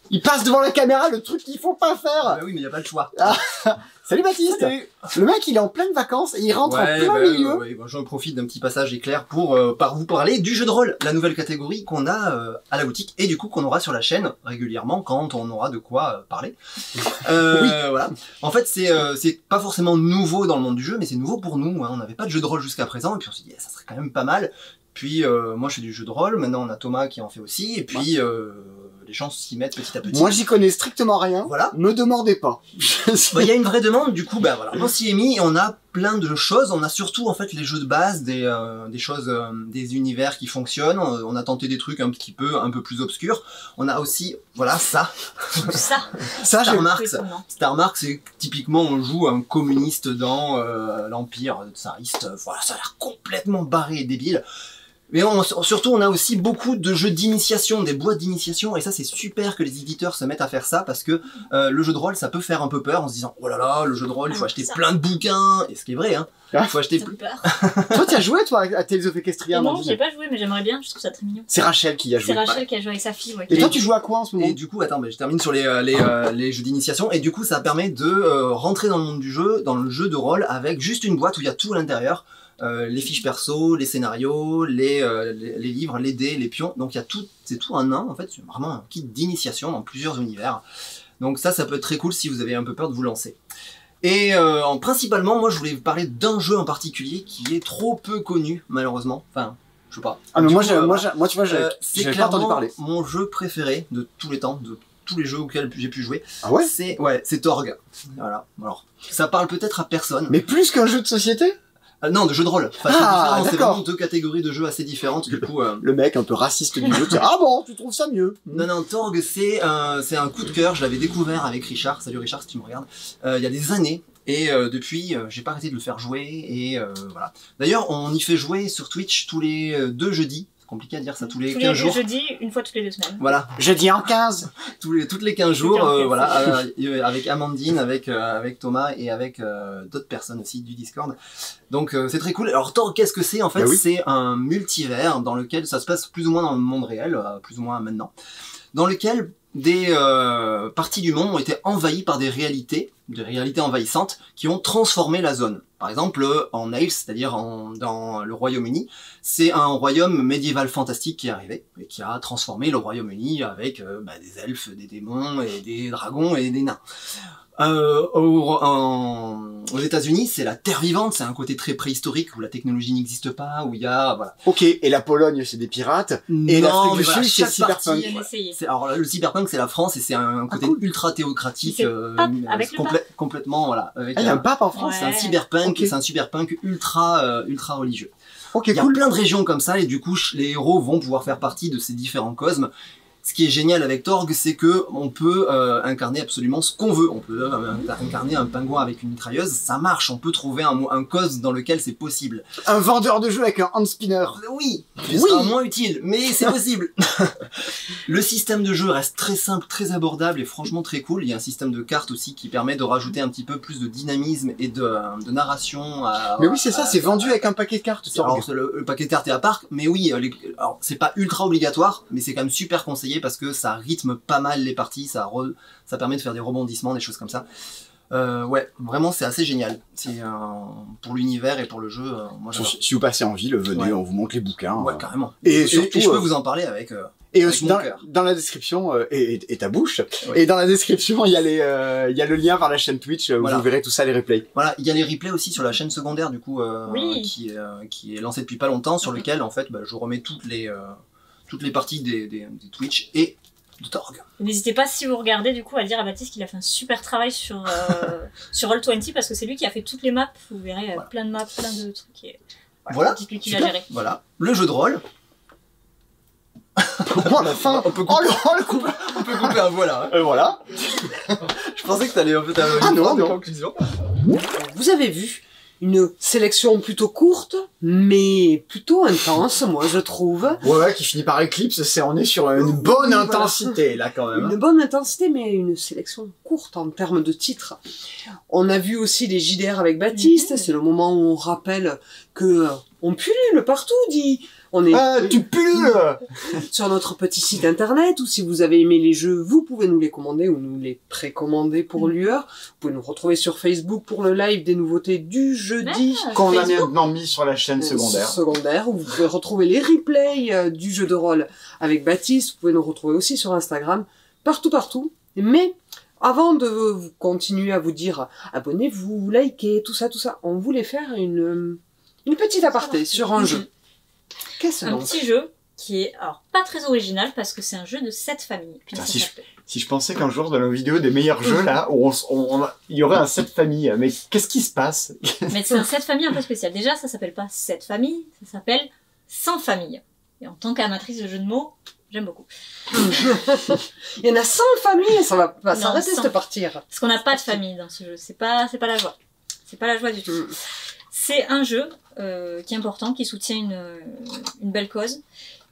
Il passe devant la caméra, le truc qu'il faut pas faire. Bah oui, mais y a pas le choix. Salut Baptiste. Salut. Le mec, il est en pleine vacances et il rentre en plein milieu. Ouais, bah, j'en profite d'un petit passage éclair pour vous parler du jeu de rôle, la nouvelle catégorie qu'on a à la boutique et du coup qu'on aura sur la chaîne régulièrement quand on aura de quoi parler. Voilà. En fait, c'est pas forcément nouveau dans le monde du jeu, mais c'est nouveau pour nous. Hein. On n'avait pas de jeu de rôle jusqu'à présent et puis on s'est dit ça serait quand même pas mal. Puis moi je fais du jeu de rôle, maintenant on a Thomas qui en fait aussi et puis les gens s'y mettent petit à petit. Moi j'y connais strictement rien. Voilà. Me demandez pas. Il y a une vraie demande, du coup, bah voilà, on s'y est mis et on a plein de choses. On a surtout en fait les jeux de base, des choses, des univers qui fonctionnent. On a tenté des trucs un peu plus obscurs. On a aussi, voilà, ça. Ça. Ça, Star Marks. Exactement. Star Marks, c'est typiquement on joue un communiste dans l'empire tsariste. Voilà, ça a l'air complètement barré et débile. Mais surtout, on a aussi beaucoup de jeux d'initiation, des boîtes d'initiation, et ça c'est super que les éditeurs se mettent à faire ça, parce que le jeu de rôle, ça peut faire un peu peur en se disant, oh là là, le jeu de rôle, il faut acheter plein de bouquins, et ce qui est vrai, hein. Il faut acheter Ça plus. fait peur. Toi, tu as joué, toi, à Tales of Equestria, Non, Amandine j'ai pas joué, mais j'aimerais bien, je trouve ça très mignon. C'est Rachel qui y a C'est joué. Rachel qui a joué avec sa fille, ouais. Et toi, tu joues à quoi en ce moment? Et du coup, attends, mais je termine sur les jeux d'initiation, et du coup, ça permet de rentrer dans le monde du jeu, dans le jeu de rôle, avec juste une boîte où il y a tout à l'intérieur. Les fiches perso, les scénarios, les livres, les dés, les pions. Donc il y a tout, c'est tout en un. En fait, c'est vraiment un kit d'initiation dans plusieurs univers. Donc ça peut être très cool si vous avez un peu peur de vous lancer. Et principalement, moi, je voulais vous parler d'un jeu en particulier qui est trop peu connu, malheureusement. Enfin, je sais pas. Ah, mais Du moi, coup, moi, tu vois, c'est j'avais pas entendu clairement parler. mon jeu préféré de tous les temps, de tous les jeux auxquels j'ai pu jouer. Ah ouais? C'est Torg. Voilà. Alors, ça parle peut-être à personne. Mais plus qu'un jeu de société? Non, de jeux de rôle. Enfin, Ah, c'est d'accord. vraiment deux catégories de jeux assez différentes. Du coup, Le mec un peu raciste du jeu, tu dis, ah bon, tu trouves ça mieux? non, Torg, c'est un coup de cœur. Je l'avais découvert avec Richard. Salut Richard, si tu me regardes. Il y a des années. Et depuis, j'ai pas arrêté de le faire jouer. Et voilà. D'ailleurs, on y fait jouer sur Twitch tous les 2 jeudis. C'est compliqué à dire ça, tous les 15 jours. Jeudi, une fois toutes les 2 semaines. Voilà. Jeudi en 15. Toutes les 15 jours, en 15. voilà, avec Amandine, avec Thomas et avec d'autres personnes aussi du Discord. Donc c'est très cool. Alors Torg, qu'est-ce que c'est? En fait, Bah oui. c'est un multivers dans lequel ça se passe plus ou moins dans le monde réel, plus ou moins maintenant, dans lequel des parties du monde ont été envahies par des réalités envahissantes qui ont transformé la zone. Par exemple, en Niles, c'est-à-dire dans le Royaume-Uni, c'est un royaume médiéval fantastique qui est arrivé et qui a transformé le Royaume-Uni avec des elfes, des démons et des dragons et des nains. Aux États-Unis, c'est la terre vivante, c'est un côté très préhistorique où la technologie n'existe pas, où il y a voilà. Ok, et la Pologne, c'est des pirates. Et l'Afrique du Sud, c'est chaque cyberpunk. partie- Bien essayé. Alors le cyberpunk, c'est la France et c'est un côté cool. ultra théocratique, C'est pape avec le pape. complètement voilà. Avec Ah, il y a un pape en France. Ouais. c'est un cyberpunk, Ok. c'est un cyberpunk ultra religieux. Ok, Il y a cool. plein de régions comme ça et du coup les héros vont pouvoir faire partie de ces différents cosmes. Ce qui est génial avec Torg, c'est que on peut incarner absolument ce qu'on veut. On peut incarner un pingouin avec une mitrailleuse, ça marche. On peut trouver un cosme dans lequel c'est possible. Un vendeur de jeux avec un hand spinner. Oui, ce sera moins utile, mais c'est possible. Le système de jeu reste très simple, très abordable et franchement très cool. Il y a un système de cartes aussi qui permet de rajouter un petit peu plus de dynamisme et de narration. Mais oui, c'est ça, c'est vendu avec un paquet de cartes. Alors, Torg. le paquet de cartes est à part, mais oui, alors c'est pas ultra obligatoire, mais c'est quand même super conseillé parce que ça rythme pas mal les parties, ça permet de faire des rebondissements, des choses comme ça. Ouais, vraiment c'est assez génial. C'est pour l'univers et pour le jeu, moi j'adore. Si vous passez en ville, venez, Ouais. on vous montre les bouquins. Ouais, carrément. Et surtout, je peux vous en parler avec. Et Avec mon dans, cœur. dans la description, et ta bouche, Ouais. et dans la description, il y a le lien vers la chaîne Twitch, où Voilà. vous verrez tout ça, les replays. Voilà, il y a les replays aussi sur la chaîne secondaire du coup, Oui. qui est lancée depuis pas longtemps, sur lequel en fait je remets toutes les parties des Twitch et de Torg. N'hésitez pas, si vous regardez, du coup, à dire à Baptiste qu'il a fait un super travail sur Roll20 parce que c'est lui qui a fait toutes les maps. Vous verrez Voilà. plein de maps, plein de trucs. Et... Voilà, Dites-lui qu'il a super. géré. Voilà, le jeu de rôle. Oh, la fin! On peut couper, on peut couper un voilà. Voilà. Je pensais que t'allais un peu Ah non, non. conclusion. Vous avez vu une sélection plutôt courte, mais plutôt intense, moi je trouve. Ouais, qui finit par Eclipse, on est sur une bonne Voilà. intensité, là, quand même. Une bonne intensité, mais une sélection courte en termes de titres. On a vu aussi les JDR avec Baptiste, c'est le moment où on rappelle que on pullule partout, dit. On est Ah, tu pullules! sur notre petit site internet, ou si vous avez aimé les jeux, vous pouvez nous les commander ou nous les précommander pour Lueur. Vous pouvez nous retrouver sur Facebook pour le live des nouveautés du jeudi. Qu'on a Facebook. maintenant mis sur la chaîne secondaire. Secondaire, où vous pouvez retrouver les replays du jeu de rôle avec Baptiste. Vous pouvez nous retrouver aussi sur Instagram, partout. Mais avant de vous continuer à vous dire abonnez-vous, likez, tout ça, on voulait faire une petite aparté sur un jeu. Qu'est-ce Un donc? petit jeu qui est alors pas très original parce que c'est un jeu de 7 familles. Puis Putain, ça si s'appelle- Si je pensais qu'un jour, dans nos vidéos des meilleurs jeux, là, où il y aurait un 7 familles, mais qu'est-ce qui se passe? Mais c'est un 7 familles un peu spécial. Déjà, ça s'appelle pas 7 familles, ça s'appelle 100 familles. Et en tant qu'amatrice de jeux de mots, j'aime beaucoup. Il y en a 100 familles, ça va pas Non, s'arrêter 100. de partir. Parce qu'on n'a pas de famille dans ce jeu. C'est pas la joie. C'est pas la joie du tout. C'est un jeu qui est important, qui soutient une belle cause.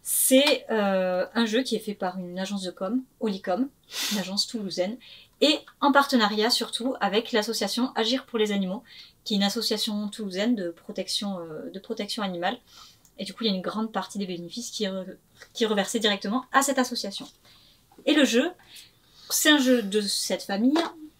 C'est un jeu qui est fait par une agence de com, Olicom, une agence toulousaine, et en partenariat surtout avec l'association Agir pour les animaux, qui est une association toulousaine de protection animale. Et du coup, il y a une grande partie des bénéfices qui est reversée directement à cette association. Et le jeu, c'est un jeu de cette famille,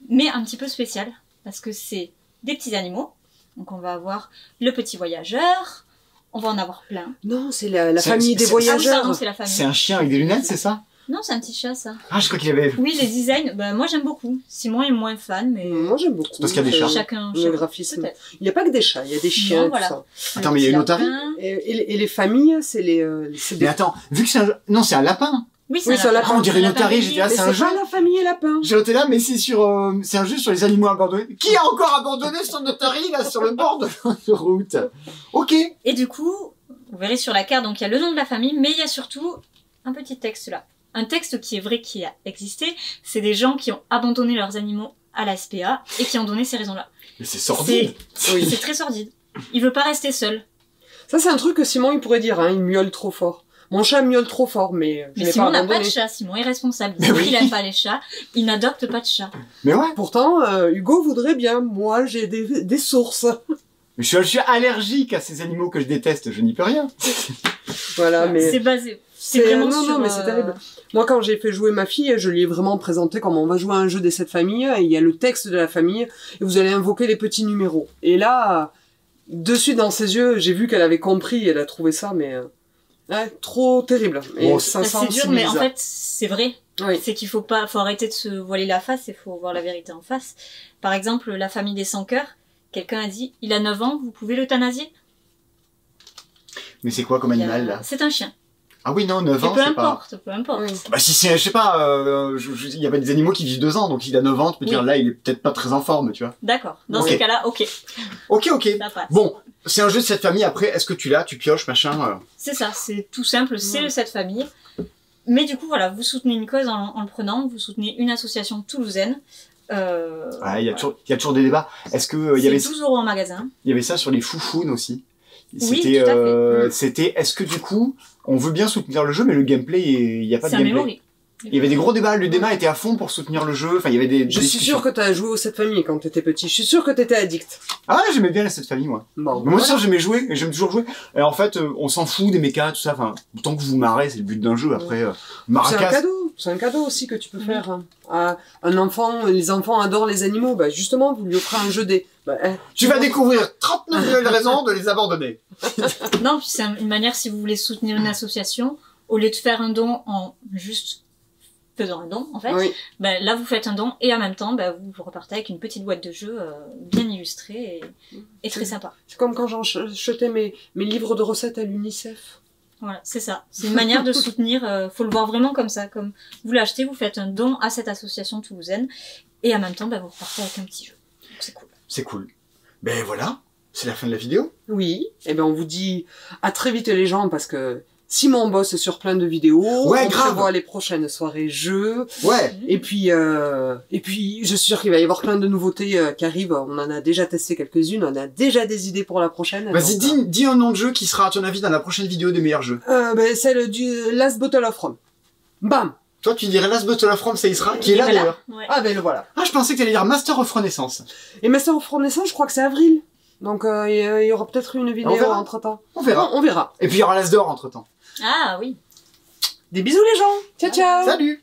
mais un petit peu spécial, parce que c'est des petits animaux. Donc on va avoir le petit voyageur, on va en avoir plein. Non, c'est la famille des voyageurs. Pardon, c'est la famille. C'est un chien avec des lunettes, c'est ça? Non, c'est un petit chat, ça. Ah, je crois qu'il avait... Oui, les designs, moi j'aime beaucoup. Simon est moins fan, mais Moi j'aime beaucoup. Parce qu'il y a des chats. chacun Le graphisme. peut-être. Il n'y a pas que des chats, il y a des chiens, Non, voilà. tout ça. Attends, mais il y a une Un otarie? lapin. Et les familles, c'est Mais des... attends, vu que c'est un... Non, c'est un lapin. Oui, Oui, c'est un lapin. Ah, on dirait une otarie, lapin j'étais là, bélier. c'est Mais un c'est jeu. pas la famille et lapin. J'ai noté là, mais c'est c'est un jeu sur les animaux abandonnés. Qui a encore abandonné son otarie, là, sur le bord de route? Ok. Et du coup, vous verrez sur la carte, donc il y a le nom de la famille, mais il y a surtout un petit texte là. Un texte qui est vrai, qui a existé. C'est des gens qui ont abandonné leurs animaux à la SPA et qui ont donné ces raisons-là. Mais c'est sordide. C'est très sordide. Il veut pas rester seul. Ça, c'est un truc que Simon, il pourrait dire, hein, il miaule trop fort. Mon chat miaule trop fort, mais je Mais l'ai Simon pas n'a pas abandonné. de chat. Simon est responsable. Mais Il dit oui. qu'il aime pas les chats. Il n'adopte pas de chat. Mais ouais. Pourtant, Hugo voudrait bien. Moi, j'ai des sources. Mais je suis allergique à ces animaux que je déteste, je n'y peux rien. Voilà, mais... C'est basé. C'est vraiment non, sur, non, mais c'est terrible. Moi, quand j'ai fait jouer ma fille, je lui ai vraiment présenté comment on va jouer à un jeu des 7 familles, et il y a le texte de la famille, et vous allez invoquer les petits numéros. Et là, de suite dans ses yeux, j'ai vu qu'elle avait compris, elle a trouvé ça, mais... trop terrible. Et Bon, ça C'est dur, mais en sensibilise. fait, c'est vrai. Oui. C'est qu'il faut arrêter de se voiler la face et faut voir la vérité en face. Par exemple, la famille des sans cœurs, quelqu'un a dit, il a 9 ans, vous pouvez l'euthanasier? Mais c'est quoi comme animal, là? C'est un chien. Ah oui, non, 9 Mais ans, peu c'est pas... importe, peu importe. Oui. Bah si c'est, je sais pas, il y a des animaux qui vivent 2 ans, donc il a 9 ans, tu peux Oui. dire là, il est peut-être pas très en forme, tu vois. D'accord. Dans Ok. ces cas-là, ok, Ok, ça passe. Bon, c'est un jeu de cette famille, après, est-ce que tu l'as, tu pioches, machin C'est ça, c'est tout simple, c'est cette famille. Mais du coup, voilà, vous soutenez une cause en le prenant, vous soutenez une association toulousaine. Ouais, il y a toujours des débats. Est-ce que il y C'est avait 12 € en magasin. il y avait ça sur les foufounes aussi. Oui, C'était tout à fait. c'était est-ce que du coup, on veut bien soutenir le jeu mais le gameplay il y a pas de C'est un gameplay. memory. Il y avait des gros débats, le débat était à fond pour soutenir le jeu, enfin il y avait des Je suis sûr que t'as joué aux 7 familles quand t'étais petit. Je suis sûr que t'étais addict. Ah ouais, j'aimais bien cette famille moi. Bon, Mais moi aussi j'aimais jouer et j'aime toujours jouer. Et en fait, on s'en fout des mechas tout ça, enfin tant que vous marrez, c'est le but d'un jeu après c'est un Maracas. cadeau. C'est un cadeau aussi que tu peux faire hein, à un enfant. Les enfants adorent les animaux. Bah justement, vous lui offrez un jeu des... Bah, Tu vas découvrir 39 nouvelles raisons de les abandonner. Non, puis c'est une manière, si vous voulez soutenir une association, au lieu de faire un don en juste faisant un don, en fait, Oui. ben, là vous faites un don et en même temps, ben, vous repartez avec une petite boîte de jeux bien illustrée et très sympa. C'est comme quand j'achetais mes livres de recettes à l'UNICEF. Voilà, c'est ça. C'est une manière de soutenir, faut le voir vraiment comme ça, comme vous l'achetez, vous faites un don à cette association toulousaine et en même temps, ben, vous repartez avec un petit jeu. Donc c'est cool. C'est cool. Ben voilà, c'est la fin de la vidéo. Oui. Et ben on vous dit à très vite les gens parce que Simon bosse sur plein de vidéos. Ouais, on grave. prévoit les prochaines soirées jeux. Ouais. Et puis je suis sûr qu'il va y avoir plein de nouveautés qui arrivent. On en a déjà testé quelques-unes. On a déjà des idées pour la prochaine. Vas-y, Donc, dis un nom de jeu qui sera, à ton avis, dans la prochaine vidéo des meilleurs jeux. ben, celle du Last Bottle of Rum. Bam. Toi, tu dirais Last Bottle of Rome, ça y sera, qui est là Voilà. d'ailleurs. Ouais. Ah ben le voilà. Ah, je pensais que t'allais dire Master of Renaissance. Et Master of Renaissance, je crois que c'est avril. Donc il y aura peut-être une vidéo verra. entre temps. On verra. On verra. Et puis il y aura l'As d'or entre temps. Ah oui. Des bisous les gens. Ciao ciao. Salut!